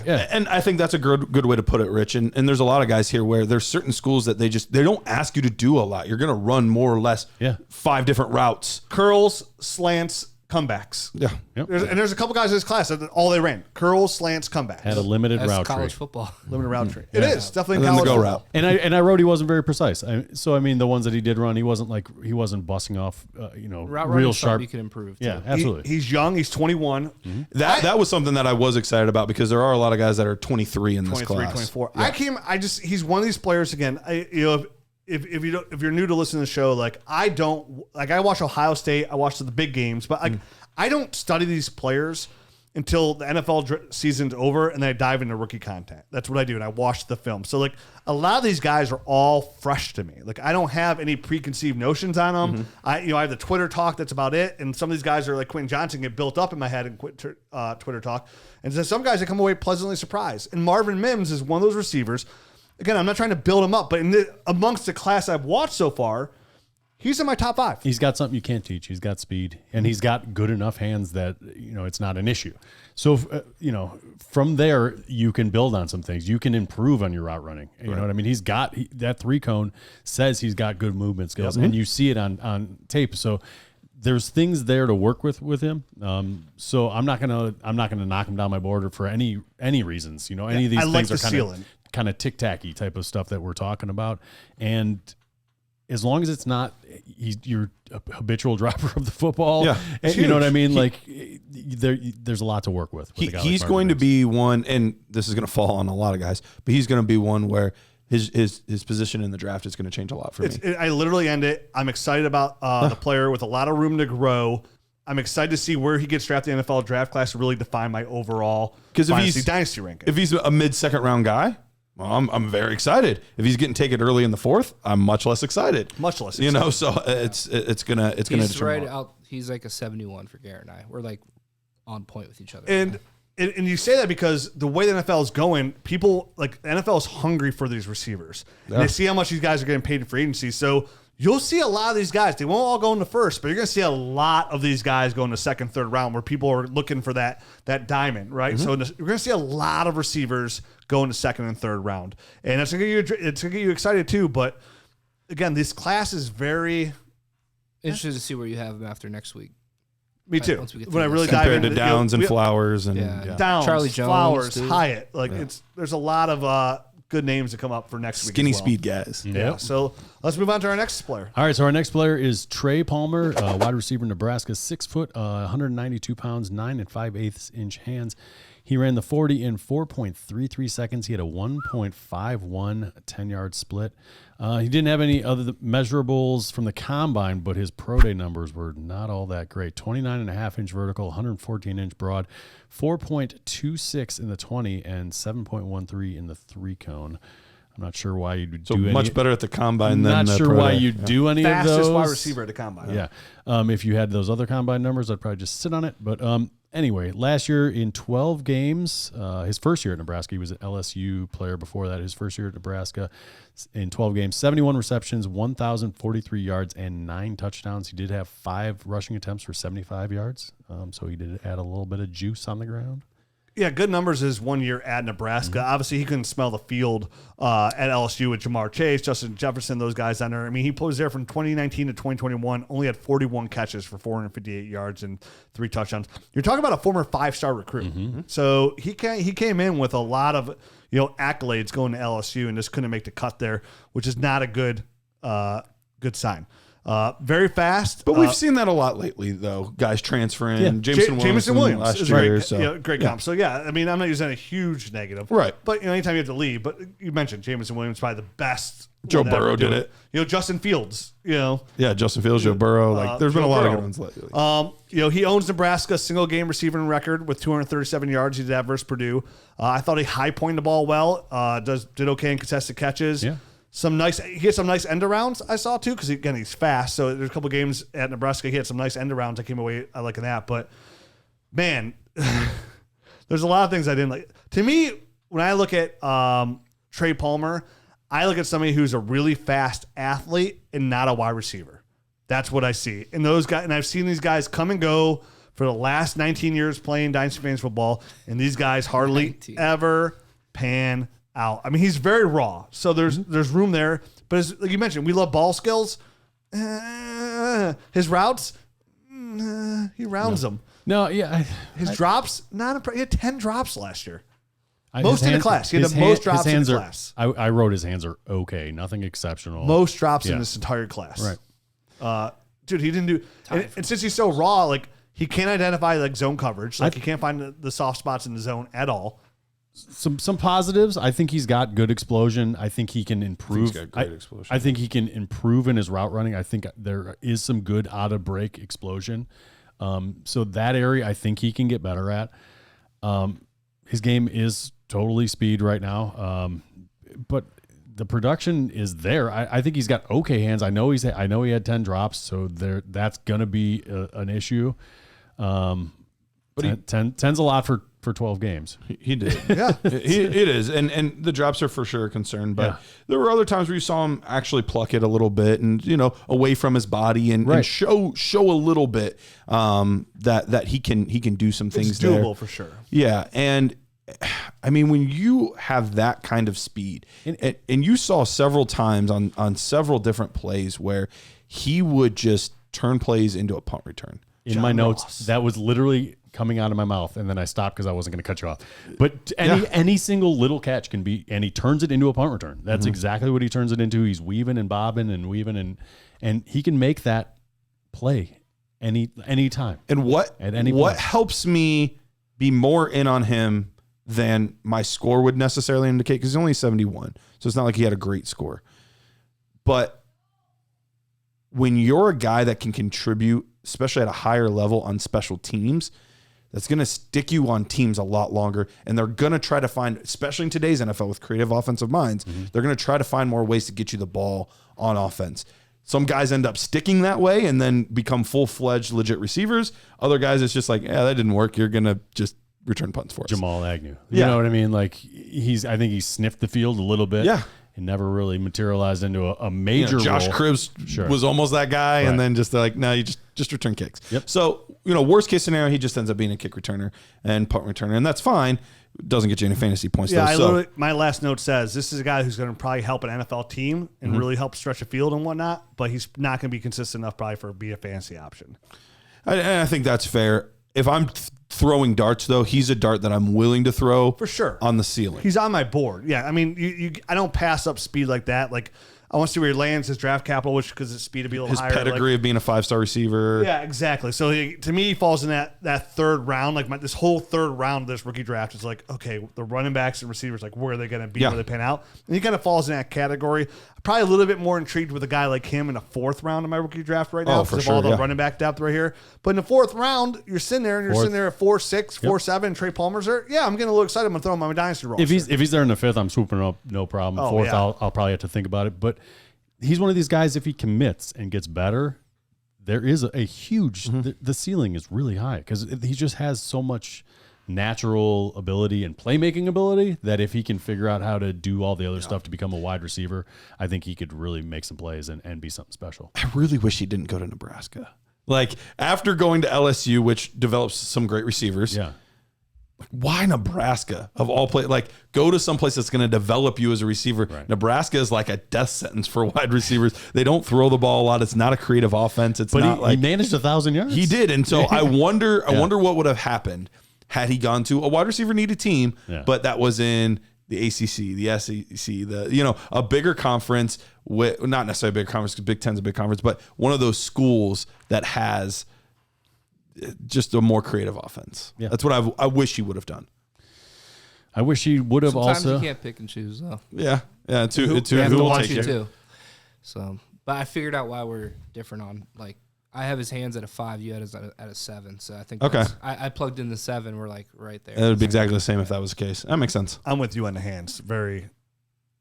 and I think that's a good way to put it, Rich. And there's a lot of guys here where there's certain schools that they don't ask you to do a lot. You're going to run more or less 5 different routes, curls, slants, comebacks. Yeah, there's a couple guys in this class that all they ran curls, slants, comebacks. Had a limited route college tree. Football. Limited route tree. It is definitely and college then the go football. route. And I wrote he wasn't very precise. So I mean, the ones that he did run, he wasn't busting off, route real sharp. You can improve. Yeah, absolutely. He's young. He's 21. Mm-hmm. That was something that I was excited about because there are a lot of guys that are 23 in this 23, class. 24. Yeah. He's one of these players again. If you're new to listening to the show, I watch Ohio State, I watch the big games, but I don't study these players until the NFL season's over, and then I dive into rookie content. That's what I do, and I watch the film. So a lot of these guys are all fresh to me. I don't have any preconceived notions on them. I have the Twitter talk. That's about it. And some of these guys are like Quentin Johnston get built up in my head in Twitter talk. And then some guys that come away pleasantly surprised. And Marvin Mims is one of those receivers. Again, I'm not trying to build him up, but amongst the class I've watched so far, he's in my top 5. He's got something you can't teach. He's got speed, and he's got good enough hands that it's not an issue. So from there you can build on some things. You can improve on your route running. You know what I mean? He's got that 3-cone says he's got good movement skills, and you see it on tape. So there's things there to work with him. So I'm not gonna knock him down my board for any reasons. Any of these things are kind of tic-tacky type of stuff that we're talking about, and as long as it's not you're a habitual dropper of the football, you know what I mean. There's a lot to work with. He's going to be one, and this is going to fall on a lot of guys, but he's going to be one where his position in the draft is going to change a lot for me. I literally end it. I'm excited about the player with a lot of room to grow. I'm excited to see where he gets drafted in the NFL draft class to really define my overall dynasty ranking. If he's a mid-second round guy, well, I'm very excited. If he's getting taken early in the 4th, I'm much less excited. Much less excited. So it's gonna determine. Right out. He's like a 71 for Garrett and I. We're on point with each other. And you say that because the way the NFL is going, people the NFL is hungry for these receivers. And they see how much these guys are getting paid in free agency. So you'll see a lot of these guys. They won't all go in the first, but you're going to see a lot of these guys go in the 2nd, 3rd round where people are looking for that diamond, right? So you're going to see a lot of receivers go in the 2nd and 3rd round, and it's going to get you excited too. But again, this class is very interested to see where you have them after next week. Me too. When I really compared dive into to Downs and Flowers and Downs, Charlie Jones, Flowers, too. Hyatt, there's a lot of good names that come up for next week. Skinny speed guys. Yeah. So let's move on to our next player. All right. So our next player is Trey Palmer, wide receiver, Nebraska, 6 foot, 192 pounds, 9 5/8 inch hands. He ran the 40 in 4.33 seconds. He had a 1.51 10-yard split. He didn't have any other measurables from the combine, but his pro day numbers were not all that great. 29.5-inch vertical, 114-inch broad, 4.26 in the 20, and 7.13 in the 3-cone. I'm not sure why you'd do any. Much better at the combine than not sure why you'd do any of those. Fastest wide receiver at the combine. Yeah. If you had those other combine numbers, I'd probably just sit on it. But anyway, last year in 12 games, his first year at Nebraska, he was an LSU player before that. His first year at Nebraska, in 12 games, 71 receptions, 1,043 yards, and 9 touchdowns. He did have 5 rushing attempts for 75 yards. So he did add a little bit of juice on the ground. Yeah, good numbers his 1 year at Nebraska. Obviously, he couldn't smell the field at LSU with Jamar Chase, Justin Jefferson, those guys on there. I mean, he was there from 2019 to 2021, only had 41 catches for 458 yards and 3 touchdowns. You're talking about a former 5-star recruit. So he came in with a lot of accolades going to LSU and just couldn't make the cut there, which is not a good sign. Very fast. But we've seen that a lot lately, though. Guys transferring. Yeah. Jameson Williams last is year. Great comp. So, yeah, I mean, I'm not using a huge negative. Right. But, anytime you have to leave. But you mentioned Jameson Williams, probably the best. Joe Burrow did it. Justin Fields, Yeah, Justin Fields, Joe Burrow. There's been a lot of good ones lately. He owns Nebraska's single-game receiving record with 237 yards. He did that versus Purdue. I thought he high-pointed the ball well. Did okay in contested catches. Yeah. He had some nice end arounds I saw too, because again he's fast. So there's a couple games at Nebraska he had some nice end arounds. I came away liking that. But man, there's a lot of things I didn't like. To me, when I look at Trey Palmer, I look at somebody who's a really fast athlete and not a wide receiver. That's what I see. And those guys, and I've seen these guys come and go for the last 19 years playing Dynasty Fantasy football, and these guys hardly ever pan out. I mean, he's very raw, so there's room there. But like you mentioned, we love ball skills. His routes, he rounds them. No, yeah. His drops, he had 10 drops last year. Most in the class. He had the most drops in the class. I wrote his hands are okay, nothing exceptional. Most drops in this entire class. Right. Dude, he didn't do. And since he's so raw, like he can't identify like zone coverage. Like he can't find the soft spots in the zone at all. Some positives. I think he's got good explosion. I think he can improve. He's got great explosion. I think he can improve in his route running. I think there is some good out of break explosion. So that area I think he can get better at. His game is totally speed right now. But the production is there. I think he's got okay hands. I know he had 10 drops, so that's gonna be an issue. But 10's a lot for 12 games. He did. Yeah. It is. And the drops are for sure a concern. But there were other times where you saw him actually pluck it a little bit and, away from his body and show a little bit that he can do some things. It's doable for sure. Yeah. And I mean, when you have that kind of speed, and you saw several times on several different plays where he would just turn plays into a punt return. In my notes, that was literally coming out of my mouth, and then I stopped because I wasn't going to cut you off. But any single little catch can be, and he turns it into a punt return. That's exactly what he turns it into. He's weaving and bobbing and weaving, and he can make that play any time. And what helps me be more in on him than my score would necessarily indicate, because he's only 71, so it's not like he had a great score. But when you're a guy that can contribute, especially at a higher level on special teams, that's going to stick you on teams a lot longer. And they're going to try to find, especially in today's NFL with creative offensive minds, they're going to try to find more ways to get you the ball on offense. Some guys end up sticking that way and then become full-fledged legit receivers. Other guys, it's just like, that didn't work. You're going to just return punts for us. Jamal Agnew. You know what I mean? Like I think he sniffed the field a little bit. Yeah. And never really materialized into a major Josh role. Cribbs was almost that guy, and then just like, no, you just return kicks. Yep. So, worst case scenario, he just ends up being a kick returner and punt returner, and that's fine. Doesn't get you any fantasy points. Yeah, my last note says this is a guy who's going to probably help an NFL team and really help stretch the field and whatnot, but he's not going to be consistent enough probably for be a fantasy option. I think that's fair. If I'm throwing darts, though, he's a dart that I'm willing to throw for sure on the ceiling. He's on my board. Yeah, I mean, I don't pass up speed like that. Like I want to see where he lands his draft capital, which because his speed would be a little His higher. pedigree of being a 5-star receiver. Yeah, exactly. So to me, he falls in that third round. Like this whole third round of this rookie draft is like, okay, the running backs and receivers, like where are they going to be? Yeah. Where they pan out? And he kind of falls in that category. Probably a little bit more intrigued with a guy like him in the fourth round of my rookie draft right now for because of all sure, the yeah. running back depth right here. But in the fourth round, you're sitting there and you're sitting there at 4-6, 4-7. Trey Palmer's there. Yeah, I'm getting a little excited. I'm gonna throw him on my dynasty roster. If he's there in the fifth, I'm swooping up, no problem. Oh, Fourth, yeah. I'll probably have to think about it. But he's one of these guys. If he commits and gets better, there is a huge. The ceiling is really high because he just has so much natural ability and playmaking ability that if he can figure out how to do all the other stuff to become a wide receiver, I think he could really make some plays and be something special. I really wish he didn't go to Nebraska. Like after going to LSU, which develops some great receivers. Yeah. Why Nebraska of all places? Like go to some place that's going to develop you as a receiver. Right. Nebraska is like a death sentence for wide receivers. They don't throw the ball a lot. It's not a creative offense. It's But not he managed 1,000 yards. he did. And so I wonder what would have happened had he gone to a wide receiver needed team, but that was in the ACC, the SEC, a bigger conference with not necessarily a bigger conference because Big Ten's a big conference, but one of those schools that has just a more creative offense. Yeah. That's what I wish he would have done. I wish he would have Sometimes also. you can't pick and choose though. Yeah. It's You who have to will watch take you you. too. So, but I figured out why we're different on like. I have his hands at a 5. You had his at a 7. So I think Okay. I plugged in the 7. We're like right there. It would be exactly the same if that was the case. That makes sense. I'm with you on the hands. Very.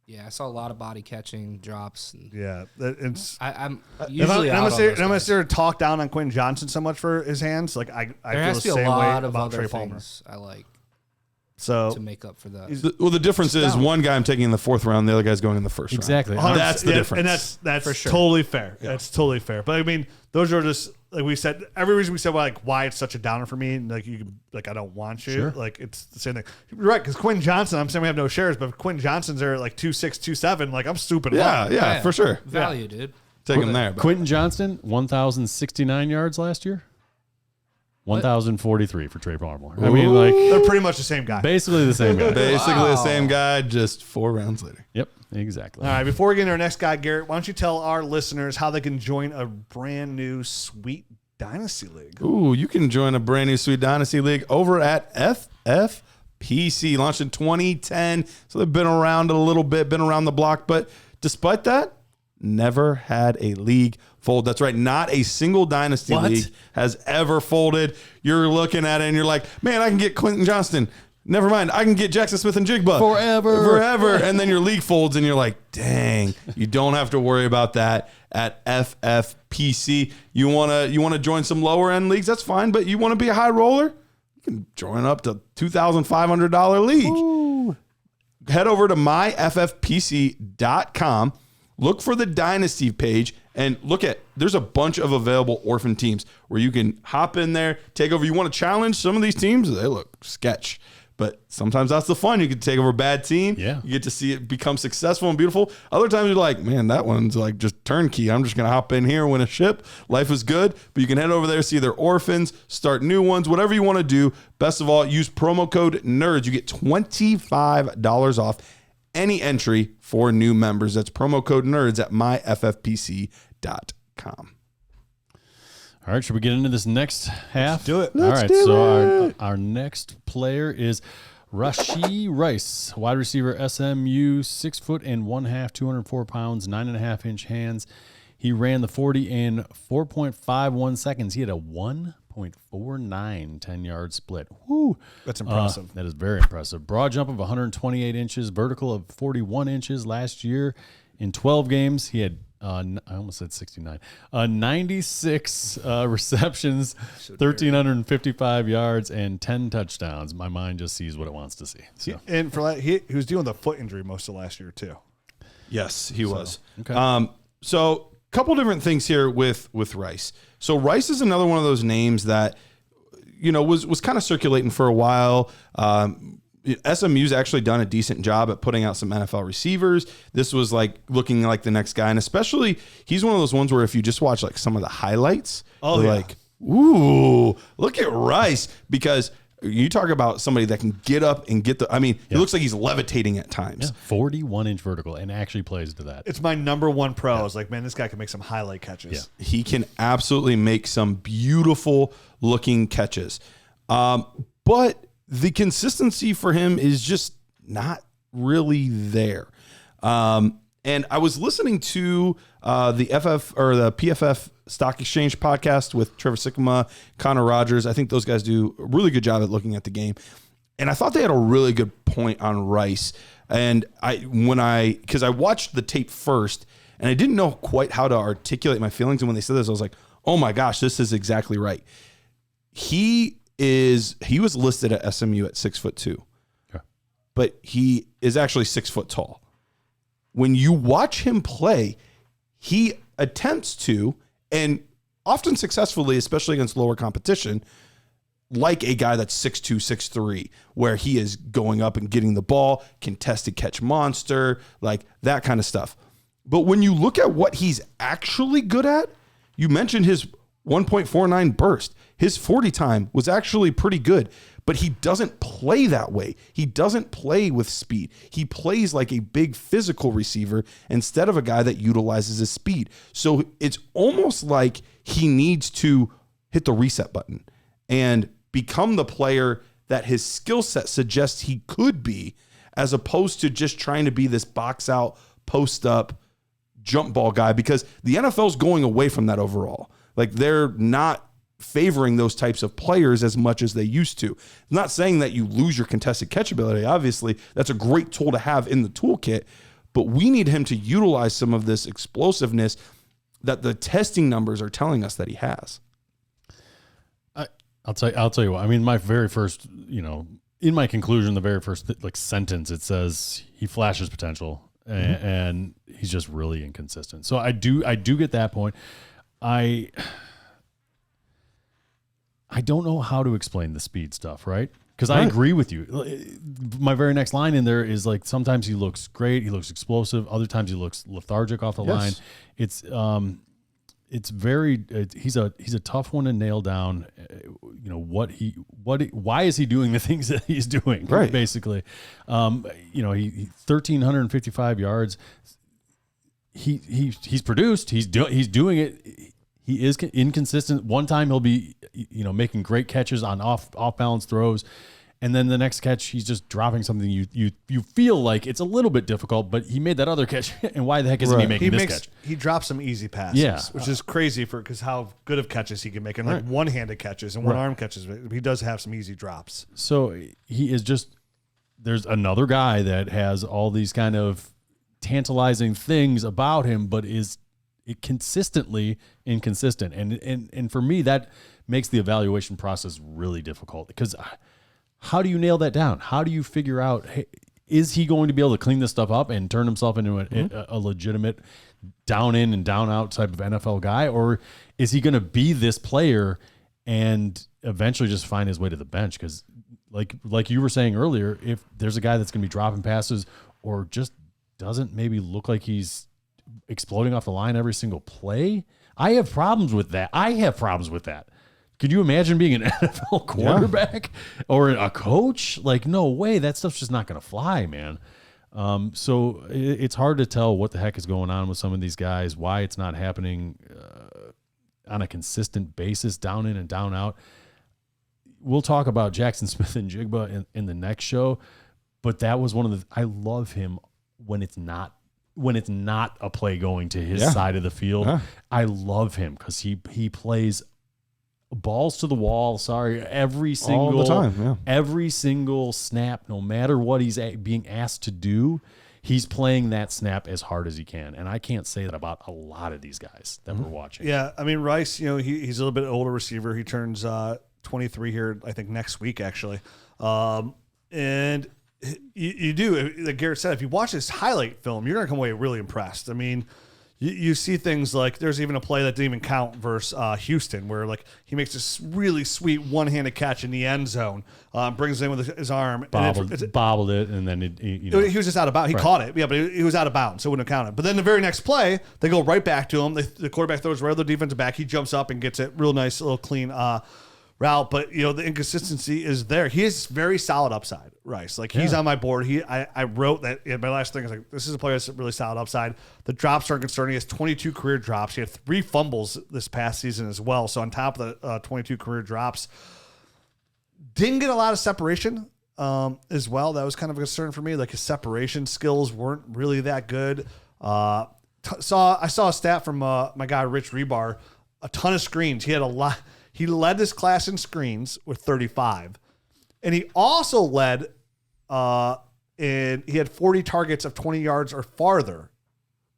Yeah, I saw a lot of body catching drops. And Yeah, it's. I'm If usually I'm out on those gonna guys. sit here and talk down on Quentin Johnston so much for his hands. Like I There feel has the to be a same way lot of about other Trey Palmer. things I like So to make up for that. The difference is down. one guy I'm taking in the fourth round, the other guy's going in the first round. Exactly. That's the difference. and that's for sure. Totally fair. That's totally fair. But I mean, those are just like we said. Every reason we said why it's such a downer for me, and I don't want you. Sure. Like it's the same thing. You're right, because Quentin Johnston. I'm saying we have no shares, but if Quentin Johnston's there at like 2.6, 2.7. Like I'm stupid. Yeah, for sure. Value, dude. Take him there. But Quentin Johnston, 1,069 yards last year. 1,043 for Trey Palmer. I mean, like They're pretty much the same guy. basically the same guy. basically the same guy, just 4 rounds later. Yep, exactly. All right, before we get into our next guy, Garrett, why don't you tell our listeners how they can join a brand new sweet Dynasty League? Ooh, you can join a brand new Sweet Dynasty League over at FFPC, launched in 2010. So they've been around a little bit, been around the block, but despite that, never had a league fold. That's right, not a single Dynasty League has ever folded. You're looking at it and you're like, man, I can get Quentin Johnston. Never mind, I can get Jackson Smith and Jigba. Forever. And then your league folds and you're like, dang, you don't have to worry about that at FFPC. You wanna join some lower end leagues, that's fine, but you want to be a high roller? You can join up to $2,500 league. Ooh. Head over to myffpc.com. Look for the Dynasty page and there's a bunch of available orphan teams where you can hop in there, take over. You want to challenge some of these teams? They look sketch. But sometimes that's the fun. You can take over a bad team. Yeah. You get to see it become successful and beautiful. Other times you're like, man, that one's like just turnkey. I'm just going to hop in here, win a ship. Life is good. But you can head over there, see their orphans, start new ones, whatever you want to do. Best of all, use promo code NERDS. You get $25 off any entry for new members. That's promo code NERDS at myffpc.com. All right, should we get into this next half? Let's do it. All right, so our next player is Rashee Rice, wide receiver, SMU, 6 foot and 1/2, 204 pounds, 9.5-inch hands. He ran the 40 in 4.51 seconds. He had a 1.49 10-yard split. Woo! That's impressive. That is very impressive. Broad jump of 128 inches, vertical of 41 inches last year. In 12 games, he had I almost said 69. 96 receptions, 1,355 yards, and 10 touchdowns. My mind just sees what it wants to see. So. And for that, he was dealing with a foot injury most of last year too. Yes, he was. Okay. So a couple different things here with Rice. So Rice is another one of those names that, was kind of circulating for a while. SMU's actually done a decent job at putting out some NFL receivers. This was like looking like the next guy. And especially he's one of those ones where if you just watch like some of the highlights, like, ooh, look at Rice. Because You talk about somebody that can get up and get he looks like he's levitating at times. 41-inch vertical and actually plays to that. It's my number one pro. I was like, man, this guy can make some highlight catches. Yeah. He can absolutely make some beautiful looking catches. But the consistency for him is just not really there. And I was listening to the PFF Stock Exchange podcast with Trevor Sikkema, Connor Rogers. I think those guys do a really good job at looking at the game. And I thought they had a really good point on Rice. And because I watched the tape first and I didn't know quite how to articulate my feelings. And when they said this, I was like, oh my gosh, this is exactly right. He was listed at SMU at 6'2", but he is actually 6 foot tall. When you watch him play, he attempts to, and often successfully, especially against lower competition, like a guy that's 6'2", 6'3", where he is going up and getting the ball, contested catch monster, like that kind of stuff. But when you look at what he's actually good at, you mentioned his 1.49 burst. His 40 time was actually pretty good, but he doesn't play that way. He doesn't play with speed. He plays like a big physical receiver instead of a guy that utilizes his speed. So it's almost like he needs to hit the reset button and become the player that his skill set suggests he could be, as opposed to just trying to be this box out, post up, jump ball guy, because the NFL is going away from that overall. Like, they're not favoring those types of players as much as they used to. I'm not saying that you lose your contested catch ability. Obviously, that's a great tool to have in the toolkit, but we need him to utilize some of this explosiveness that the testing numbers are telling us that he has. I'll tell you what. I mean, my very first, in my conclusion, the very first sentence, it says he flashes potential, and he's just really inconsistent. So I do get that point. I don't know how to explain the speed stuff, right? Because I agree with you. My very next line in there is sometimes he looks great, he looks explosive. Other times he looks lethargic off the line. It's he's a tough one to nail down. Why is he doing the things that he's doing? Right. Basically, he 1,355 yards. He's produced. He's doing it. He is inconsistent. One time he'll be, making great catches on off balance throws, and then the next catch he's just dropping something you feel like it's a little bit difficult, but he made that other catch, and why the heck isn't he making this catch? He drops some easy passes, which is crazy because how good of catches he can make, and one-handed catches and one-arm catches. He does have some easy drops. So he is just, there's another guy that has all these kind of tantalizing things about him, but is consistently inconsistent. And for me, that makes the evaluation process really difficult, because how do you nail that down? How do you figure out, hey, is he going to be able to clean this stuff up and turn himself into a legitimate down in and down out type of NFL guy? Or is he going to be this player and eventually just find his way to the bench? Because like you were saying earlier, if there's a guy that's going to be dropping passes or just doesn't maybe look like he's exploding off the line every single play, I have problems with that. Could you imagine being an NFL quarterback or a coach? No way. That stuff's just not going to fly, man. So it's hard to tell what the heck is going on with some of these guys, why it's not happening on a consistent basis, down in and down out. We'll talk about Jackson Smith and Jigba in the next show, but that was I love him when it's not a play going to his side of the field. I love him because he plays balls to the wall. Every single all the time, every single snap, no matter what he's being asked to do, he's playing that snap as hard as he can. And I can't say that about a lot of these guys that we're watching. Yeah, I mean, Rice, he's a little bit older receiver. He turns 23 here, I think, next week actually, and. You do, like Garrett said, if you watch this highlight film, you're going to come away really impressed. I mean, you see things like there's even a play that didn't even count versus Houston, where he makes this really sweet one-handed catch in the end zone, brings it in with his arm, bobbled it, and then he was just out of bounds. He caught it, but he was out of bounds, so it wouldn't have counted. But then the very next play, they go right back to him. The quarterback throws right to the defensive back. He jumps up and gets it real nice, little clean route, but the inconsistency is there. He is very solid upside, Rice. Like he's on my board. I wrote that in my last thing. I was like, this is a player that's really solid upside. The drops aren't concerning. He has 22 career drops. He had 3 fumbles this past season as well. So on top of the 22 career drops, didn't get a lot of separation as well. That was kind of a concern for me. Like his separation skills weren't really that good. I saw a stat from my guy Rich Rebar. A ton of screens. He had a lot. He led this class in screens with 35, and he also led. And he had 40 targets of 20 yards or farther,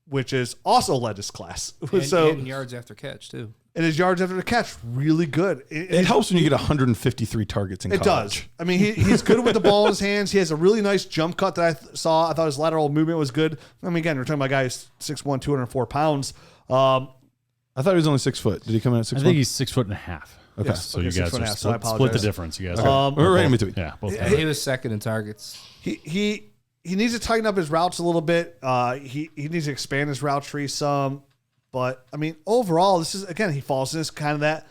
which is also led this class. And yards after catch too. And his yards after the catch really good. It helps when you get 153 targets in college. It does. I mean, he's good with the ball in his hands. He has a really nice jump cut that I saw. I thought his lateral movement was good. I mean, again, we're talking about a guy who's 6'1", 204 pounds. I thought he was only 6 foot. Did he come in at 6'1"? I think he's 6'1.5". Okay. Yes. So Okay, you guys 6'1.5", are so I split the apologize. difference. You guys We're right in between. Yeah, both. He was second in targets. He needs to tighten up his routes a little bit. He needs to expand his route tree some. But, I mean, overall, this is, again, he falls in this kind of that.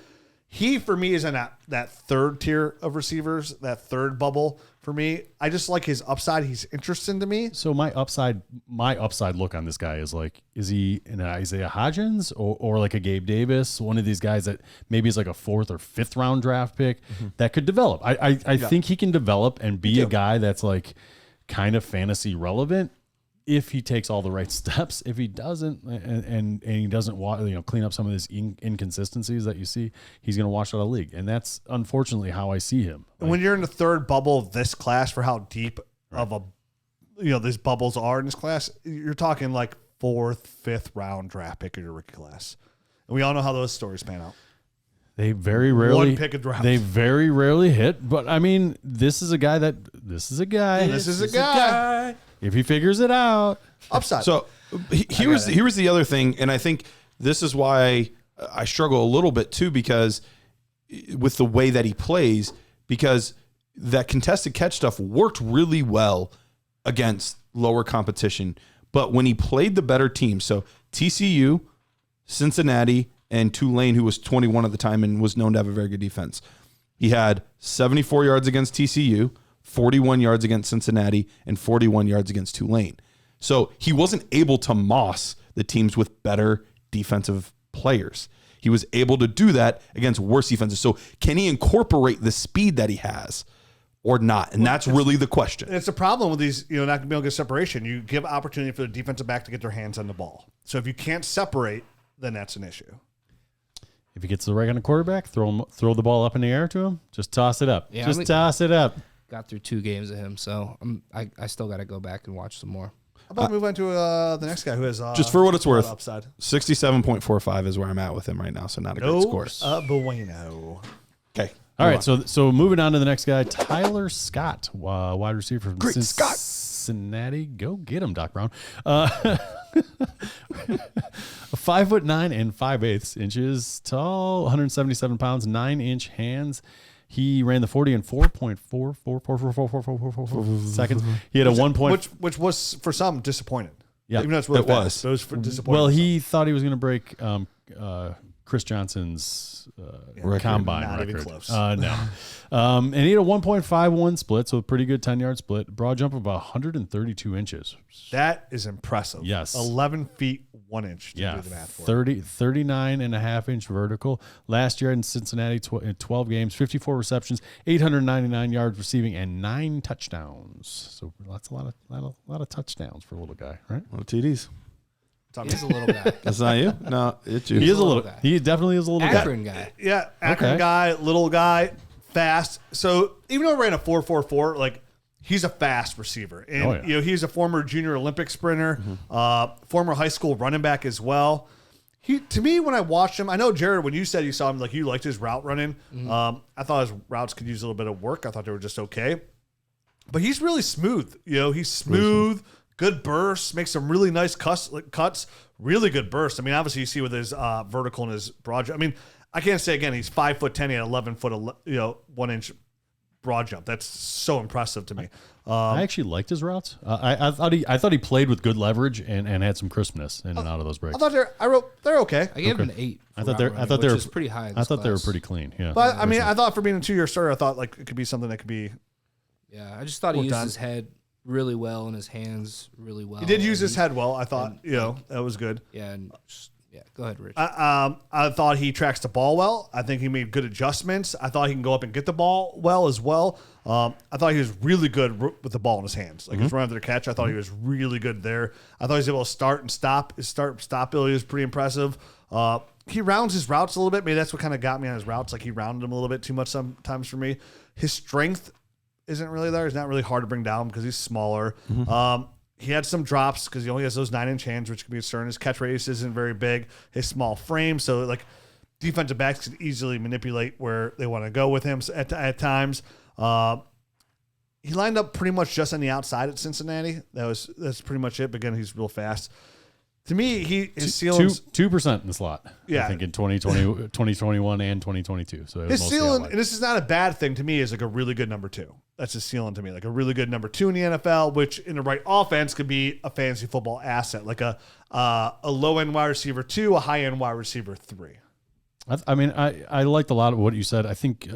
He, for me, is in that third tier of receivers, that third bubble for me. I just like his upside. He's interesting to me. So my upside look on this guy is like, is he an Isaiah Hodgins or like a Gabe Davis, one of these guys that maybe is like a 4th or 5th round draft pick that could develop. I think he can develop and be a guy that's like kind of fantasy relevant if he takes all the right steps. If he doesn't, and he doesn't clean up some of his inconsistencies that you see, he's going to wash out of the league. And that's unfortunately how I see him. And when you're in the third bubble of this class, for how deep of a, these bubbles are in this class, you're talking like 4th, 5th round draft pick of your rookie class. And we all know how those stories pan out. They very rarely One pick of draft. They very rarely hit, but I mean, this is a guy. If he figures it out, Upside. So here was the other thing, and I think this is why I struggle a little bit too, because with the way that he plays, because that contested catch stuff worked really well against lower competition. But when he played the better team, so TCU, Cincinnati, and Tulane, who was 21 at the time and was known to have a very good defense, he had 74 yards against TCU, 41 yards against Cincinnati, and 41 yards against Tulane. So he wasn't able to moss the teams with better defensive players. He was able to do that against worse defenses. So can he incorporate the speed that he has or not? And that's really the question. It's a problem with these, not going to be able to get separation. You give opportunity for the defensive back to get their hands on the ball. So if you can't separate, then that's an issue. if he gets the right kind of quarterback, throw the ball up in the air to him, just toss it up. Yeah, toss it up. Got through 2 games of him, so I still got to go back and watch some more. How about move on to the next guy who has just for what it's worth, upside. 67.45 is where I'm at with him right now, so not a great score. Bueno. Okay. All right, so moving on to the next guy, Tyler Scott, wide receiver from Great Scott. Cincinnati. Go get him, Doc Brown. 5'9" and 5/8 inches tall, 177 pounds, 9-inch hands. He ran the 40 in 4.4 seconds. He had a 1 point, which was for some disappointing. Yeah, even though it's really it fast. was. It was for disappointing. well, he thought he was going to break Chris Johnson's combine not record. even close. No. And he had a 1.51 split, so a pretty good 10-yard split. Broad jump of about 132 inches. That is impressive. Yes. 11 feet 1 inch. To Yeah, do the math for. 39.5-inch vertical. Last year in Cincinnati, 12 games, 54 receptions, 899 yards receiving, and 9 touchdowns. So that's a lot of touchdowns for a little guy, right? Little TDs. He's a little guy. That's not you? No, it's you. He is a little. guy. He definitely is a little guy. Akron guy. Yeah, Akron Okay. guy, little guy, fast. So even though he ran a 4.44, like he's a fast receiver, and he's a former junior Olympic sprinter, former high school running back as well. To me, when I watched him, I know Jared, when you said you saw him, like you liked his route running. I thought his routes could use a little bit of work. I thought they were just okay, but he's really smooth. He's smooth. Good burst, makes some really nice cuts, really good burst. I mean, obviously you see with his vertical and his broad jump. I mean, I can't say again, he's 5'10", he had 11 foot, 1 inch broad jump. That's so impressive to me. I actually liked his routes. I thought he played with good leverage and had some crispness in and out of those breaks. I thought they're okay. I gave him an 8. I thought they were pretty high. I thought they were pretty clean. Yeah, But I mean, I thought for being a 2-year starter, I thought like it could be something that could be. Yeah, I just thought he used his head really well and his hands really well. He did use his head well. I thought that was good. Yeah, and go ahead, Rich. I thought he tracks the ball well. I think he made good adjustments. I thought he can go up and get the ball well as well. I thought he was really good with the ball in his hands. Like his run after the catch, I thought he was really good there. I thought he was able to start and stop. His stop ability was pretty impressive. He rounds his routes a little bit. Maybe that's what kind of got me on his routes. Like he rounded them a little bit too much sometimes for me. His strength isn't really there. He's not really hard to bring down because he's smaller. He had some drops because he only has those 9-inch hands, which can be a concern. His catch radius isn't very big. His small frame, so like defensive backs can easily manipulate where they want to go with him at times. He lined up pretty much just on the outside at Cincinnati. That's pretty much it. But again, he's real fast. To me, his ceiling 2% in the slot. Yeah. I think in 2020, 2021 and 2022. So it was his ceiling, and this is not a bad thing to me, is like a really good number 2. That's his ceiling to me, like a really good number 2 in the NFL, which in the right offense could be a fantasy football asset, like a low end wide receiver 2, a high end wide receiver 3. I mean, I liked a lot of what you said. I think, he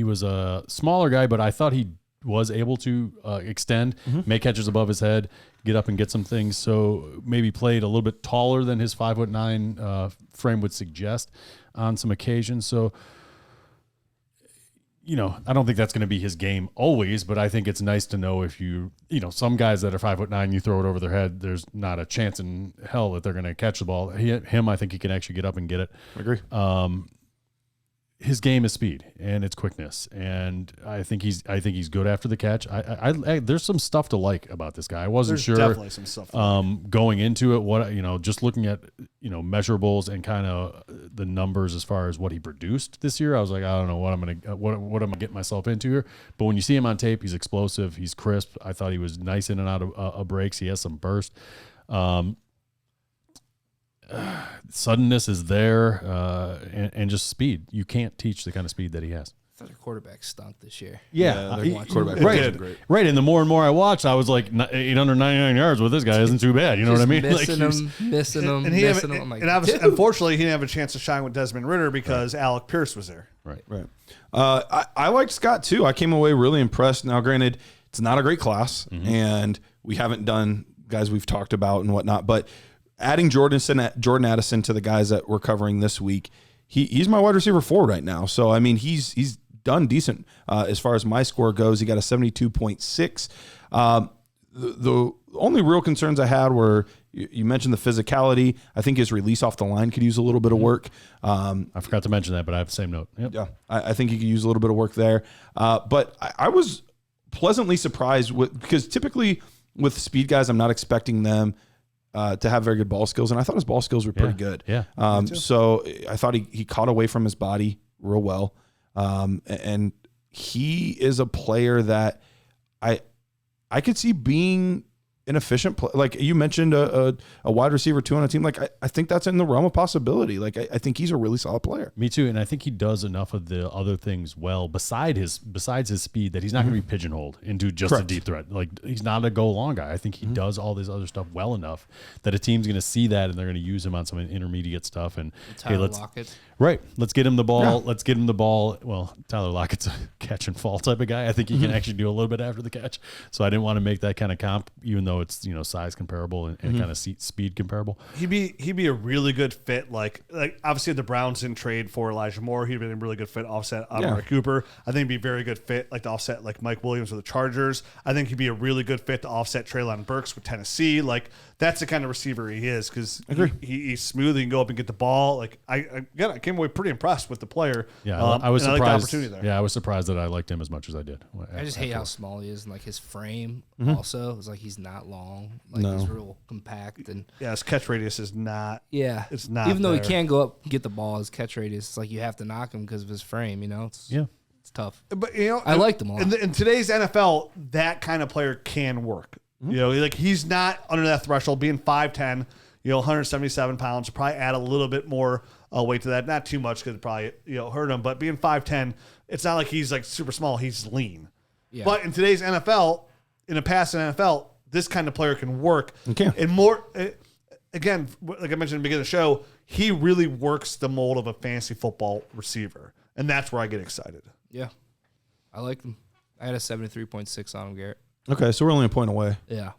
was a smaller guy, but I thought he was able to extend, make catches above his head, get up and get some things. So maybe played a little bit taller than his 5'9" frame would suggest on some occasions. So, I don't think that's going to be his game always, but I think it's nice to know if some guys that are 5'9", you throw it over their head, there's not a chance in hell that they're going to catch the ball. I think he can actually get up and get it. I agree. His game is speed and it's quickness, and I think he's good after the catch. I there's some stuff to like about this guy. I wasn't sure. Definitely some stuff. Going into it, just looking at measurables and kind of the numbers as far as what he produced this year, I was like, I don't know what I'm gonna get myself into here. But when you see him on tape, he's explosive, he's crisp. I thought he was nice in and out of breaks. He has some burst. Suddenness is there, and just speed. You can't teach the kind of speed that he has. I thought your quarterback stunk this year. Quarterback right, great. Right. And the more and more I watched, I was like, 899 yards with this guy isn't too bad. You know what I mean? Missing him. I'm like, and obviously, unfortunately, he didn't have a chance to shine with Desmond Ridder because Alec Pierce was there. Right. I liked Scott too. I came away really impressed. Now, granted, it's not a great class, and we haven't done guys we've talked about and whatnot, but adding Jordan Addison to the guys that we're covering this week, he's my wide receiver 4 right now. So, I mean, he's done decent as far as my score goes. He got a 72.6. The only real concerns I had were, you mentioned the physicality. I think his release off the line could use a little bit of work. I forgot to mention that, but I have the same note. Yep. Yeah, I think he could use a little bit of work there. But I was pleasantly surprised because typically with speed guys, I'm not expecting them to have very good ball skills, and I thought his ball skills were pretty good. Yeah. So I thought he caught away from his body real well, and he is a player that I could see being an efficient play. Like you mentioned, a wide receiver 2 on a team. Like I think that's in the realm of possibility. Like I think he's a really solid player. Me too, and I think he does enough of the other things well besides his speed that he's not going to be pigeonholed into just a deep threat. Like he's not a go long guy. I think he does all this other stuff well enough that a team's going to see that and they're going to use him on some intermediate stuff. And Lockett. Let's get him the ball. Yeah. Let's get him the ball. Well, Tyler Lockett's a catch and fall type of guy. I think he can actually do a little bit after the catch. So I didn't want to make that kind of comp, even though it's size comparable and kind of speed comparable. He'd be a really good fit. Like obviously the Browns didn't trade for Elijah Moore. He'd been a really good fit offset Amari Cooper. I think he'd be a very good fit like to offset like Mike Williams with the Chargers. I think he'd be a really good fit to offset Treylon Burks with Tennessee. Like that's the kind of receiver he is because he's smooth. He can go up and get the ball. Like I came away pretty impressed with the player. Yeah, I was surprised. I liked the opportunity there. Yeah, I was surprised that I liked him as much as I did. I just hate how small he is, and like his frame also is like he's not long. Like he's real compact and his catch radius is not. Yeah, it's not. Even though he can go up and get the ball, his catch radius it's like you have to knock him because of his frame. It's tough. But I liked him a lot. In today's NFL, that kind of player can work. Like he's not under that threshold. Being 5'10", 177 pounds, probably add a little bit more weight to that. Not too much because it probably hurt him. But being 5'10", it's not like he's like super small. He's lean. Yeah. But in today's NFL, in a past NFL, this kind of player can work. Okay. And more, again, like I mentioned at the beginning of the show, he really works the mold of a fantasy football receiver. And that's where I get excited. Yeah. I like him. I had a 73.6 on him, Garrett. Okay, so we're only a point away. Yeah.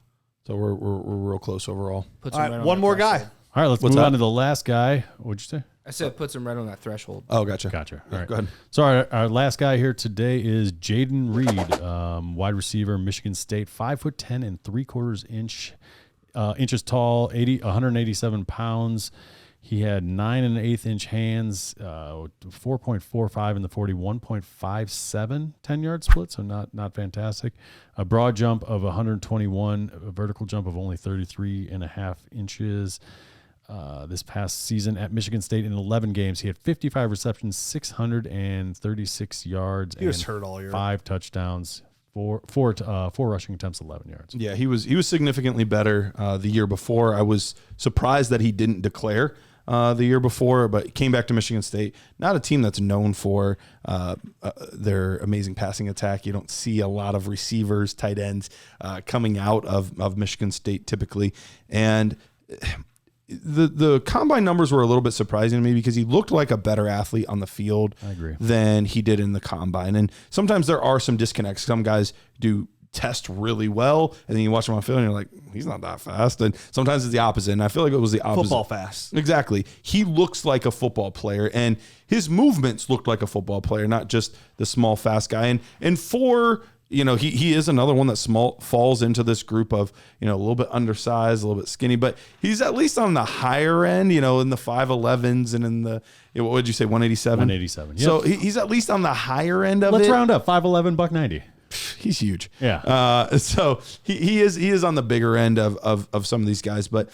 So we're real close overall. Puts All him right, on one that more threshold. guy. All right, let's What's move that? on to the last guy. What'd you say? I said puts him right on that threshold. Oh, gotcha. Gotcha. All right. Go ahead. So our last guy here today is Jayden Reed, wide receiver, Michigan State, 5'10" and 3/4 inches tall, 187 pounds. He had 9 1/8 hands, 4.45 in the 40, 1.57 10-yard split, so not fantastic. A broad jump of 121, a vertical jump of only 33.5 inches. This past season at Michigan State in 11 games, he had 55 receptions, 636 yards, He was and hurt all year. 5 touchdowns, four rushing attempts, 11 yards. Yeah, he was significantly better the year before. I was surprised that he didn't declare the year before, but he came back to Michigan State. Not a team that's known for their amazing passing attack. You don't see a lot of receivers, tight ends coming out of Michigan State typically. And the combine numbers were a little bit surprising to me because he looked like a better athlete on the field than he did in the combine. And sometimes there are some disconnects. Some guys do test really well, and then you watch him on field and you're like, he's not that fast. And sometimes it's the opposite. And I feel like it was the opposite. Football fast. Exactly. He looks like a football player, and his movements looked like a football player, not just the small, fast guy. And for, he is another one that falls into this group of, a little bit undersized, a little bit skinny, but he's at least on the higher end, in the 5'11s and in the, what would you say, 187? 187. Yep. So he's at least on the higher end of Let's it. round up, 5'11", $190. He's huge. Yeah. So he is on the bigger end of some of these guys, but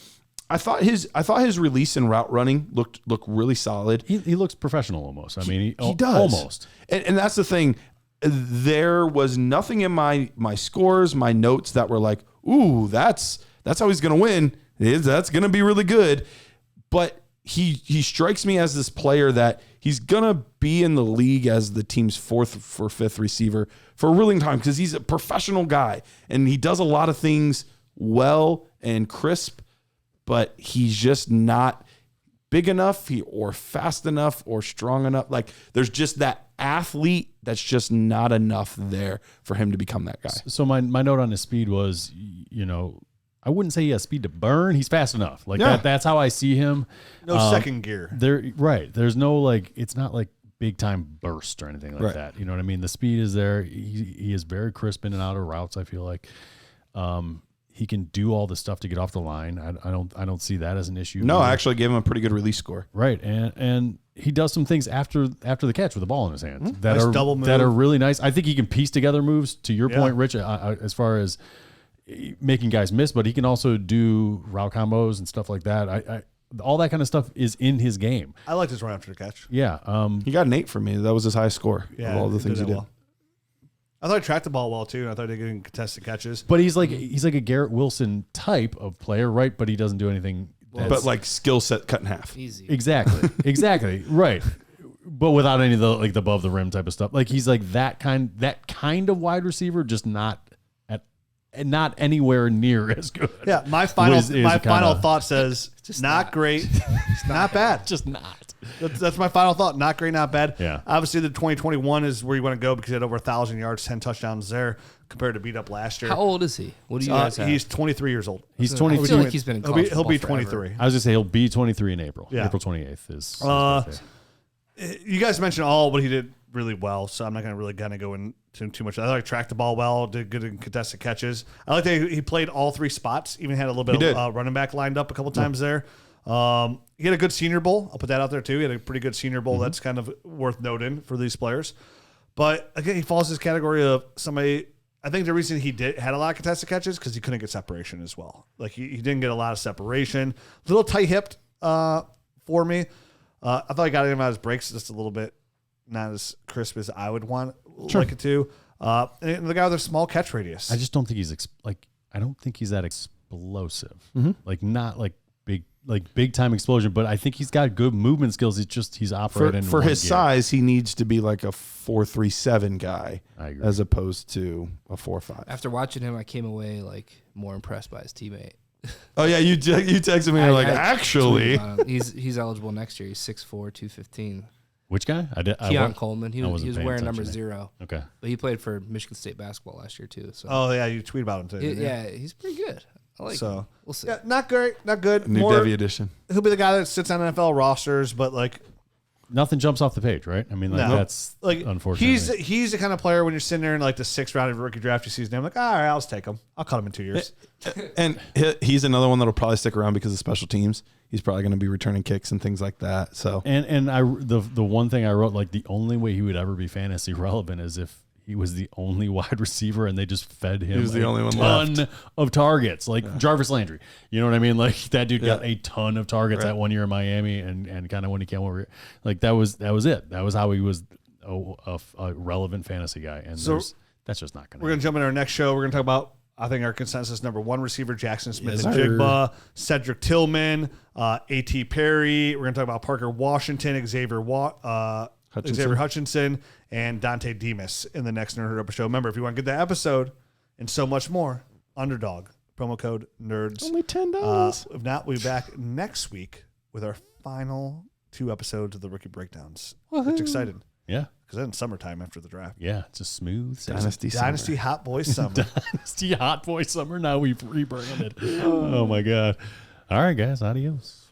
I thought his release and route running looked really solid. He looks professional almost. I mean, he does almost. And that's the thing. There was nothing in my scores, my notes that were like, ooh, that's how he's going to win. That's going to be really good. But he strikes me as this player that he's going to be in the league as the team's 4th or 5th receiver for a really long time because he's a professional guy and he does a lot of things well and crisp, but he's just not big enough or fast enough or strong enough. Like there's just that athlete that's just not enough there for him to become that guy. So my note on his speed was, I wouldn't say he has speed to burn. He's fast enough. Like that's how I see him. No second gear. There's no it's not like big time burst or anything like Right. that. You know what I mean? The speed is there. He is very crisp in and out of routes. I feel like he can do all the stuff to get off the line. I don't see that as an issue. No, I actually gave him a pretty good release score. Right, and he does some things after the catch with the ball in his hands that Nice are double move. that are really nice. I think he can piece together moves. To your point, Rich, as far as making guys miss, but he can also do route combos and stuff like that. All that kind of stuff is in his game. I liked his run after the catch. Yeah, He got an 8 for me. That was his highest score of all the things he that did. well. I thought he tracked the ball well too. I thought he getting contested catches. but he's like a Garrett Wilson type of player, right? But he doesn't do anything. But like skill set cut in half. Easy. Exactly, right. But without any of the the above the rim type of stuff. Like he's like that kind of wide receiver, just not anywhere near as good. Yeah, my final kinda- thought says not great, not bad. Just not. That's my final thought. Not great, not bad. Yeah. Obviously, the 2021 is where you want to go because he had over 1,000 yards, 10 touchdowns there compared to beat up last year. How old is he? What do you guys have? He's 23 years old. He's I 22. feel like he's been in college He'll be football forever. 23. I was gonna say he'll be 23 in April. Yeah. April 28th is his Uh, birthday. You guys mentioned all what he did really well, so I'm not going to really kind of go into too much. I like tracked the ball well, did good in contested catches. I like that he played all 3 spots, even had a little bit of running back lined up a couple times there. He had a good Senior Bowl. I'll put that out there too. He had a pretty good Senior Bowl. That's kind of worth noting for these players. But again, he falls in this category of somebody. I think the reason he had a lot of contested catches because he couldn't get separation as well. Like he didn't get a lot of separation. A little tight-hipped for me. I thought he got him out of his breaks just a little bit, not as crisp as I would like it to. And the guy with a small catch radius. I just don't think he's I don't think he's that explosive. Like not like big time explosion. But I think he's got good movement skills. He's operating for his size. He needs to be like a 4.37 guy as opposed to a 4.5. After watching him, I came away like more impressed by his teammate. Oh yeah, you texted me actually he's eligible next year. He's 6'4", 215. Which guy? Keon Coleman. He was wearing number attention. 0. Okay, but he played for Michigan State basketball last year too. So Oh yeah, you tweet about him too. yeah, he's pretty good. I like him. We'll see. Yeah, not great, not good. New Devi edition. He'll be the guy that sits on NFL rosters, but like nothing jumps off the page, right? I mean, that's like unfortunately. He's the kind of player when you're sitting there in like the 6th round of your rookie draft, you see his name, like, all right, I'll just take him. I'll cut him in 2 years. And he's another one that'll probably stick around because of special teams. He's probably going to be returning kicks and things like that. So the one thing I wrote, like the only way he would ever be fantasy relevant is if he was the only wide receiver and they just fed him the only one ton of targets, like Jarvis Landry. You know what I mean? Like that dude got a ton of targets that 1 year in Miami, and kind of when he came over, like that was it. That was how he was a relevant fantasy guy, and so that's just not going to. We're going to jump into our next show. We're going to talk about, I think, our consensus number 1 receiver, Jackson Smith and Jigba, Cedric Tillman, A.T. Perry. We're going to talk about Parker Washington, Xavier Hutchinson, and Dante Demas in the next Nerd Herd show. Remember, if you want to get that episode and so much more, Underdog, promo code NERDS. Only $10. If not, we'll be back next week with our final 2 episodes of the Rookie Breakdowns. It's excited. Yeah. Because then summertime after the draft. Yeah, it's a smooth Dynasty Hot Boy Summer. Dynasty Hot Boy Summer. Now we've rebranded. Oh, my God. All right, guys. Adios.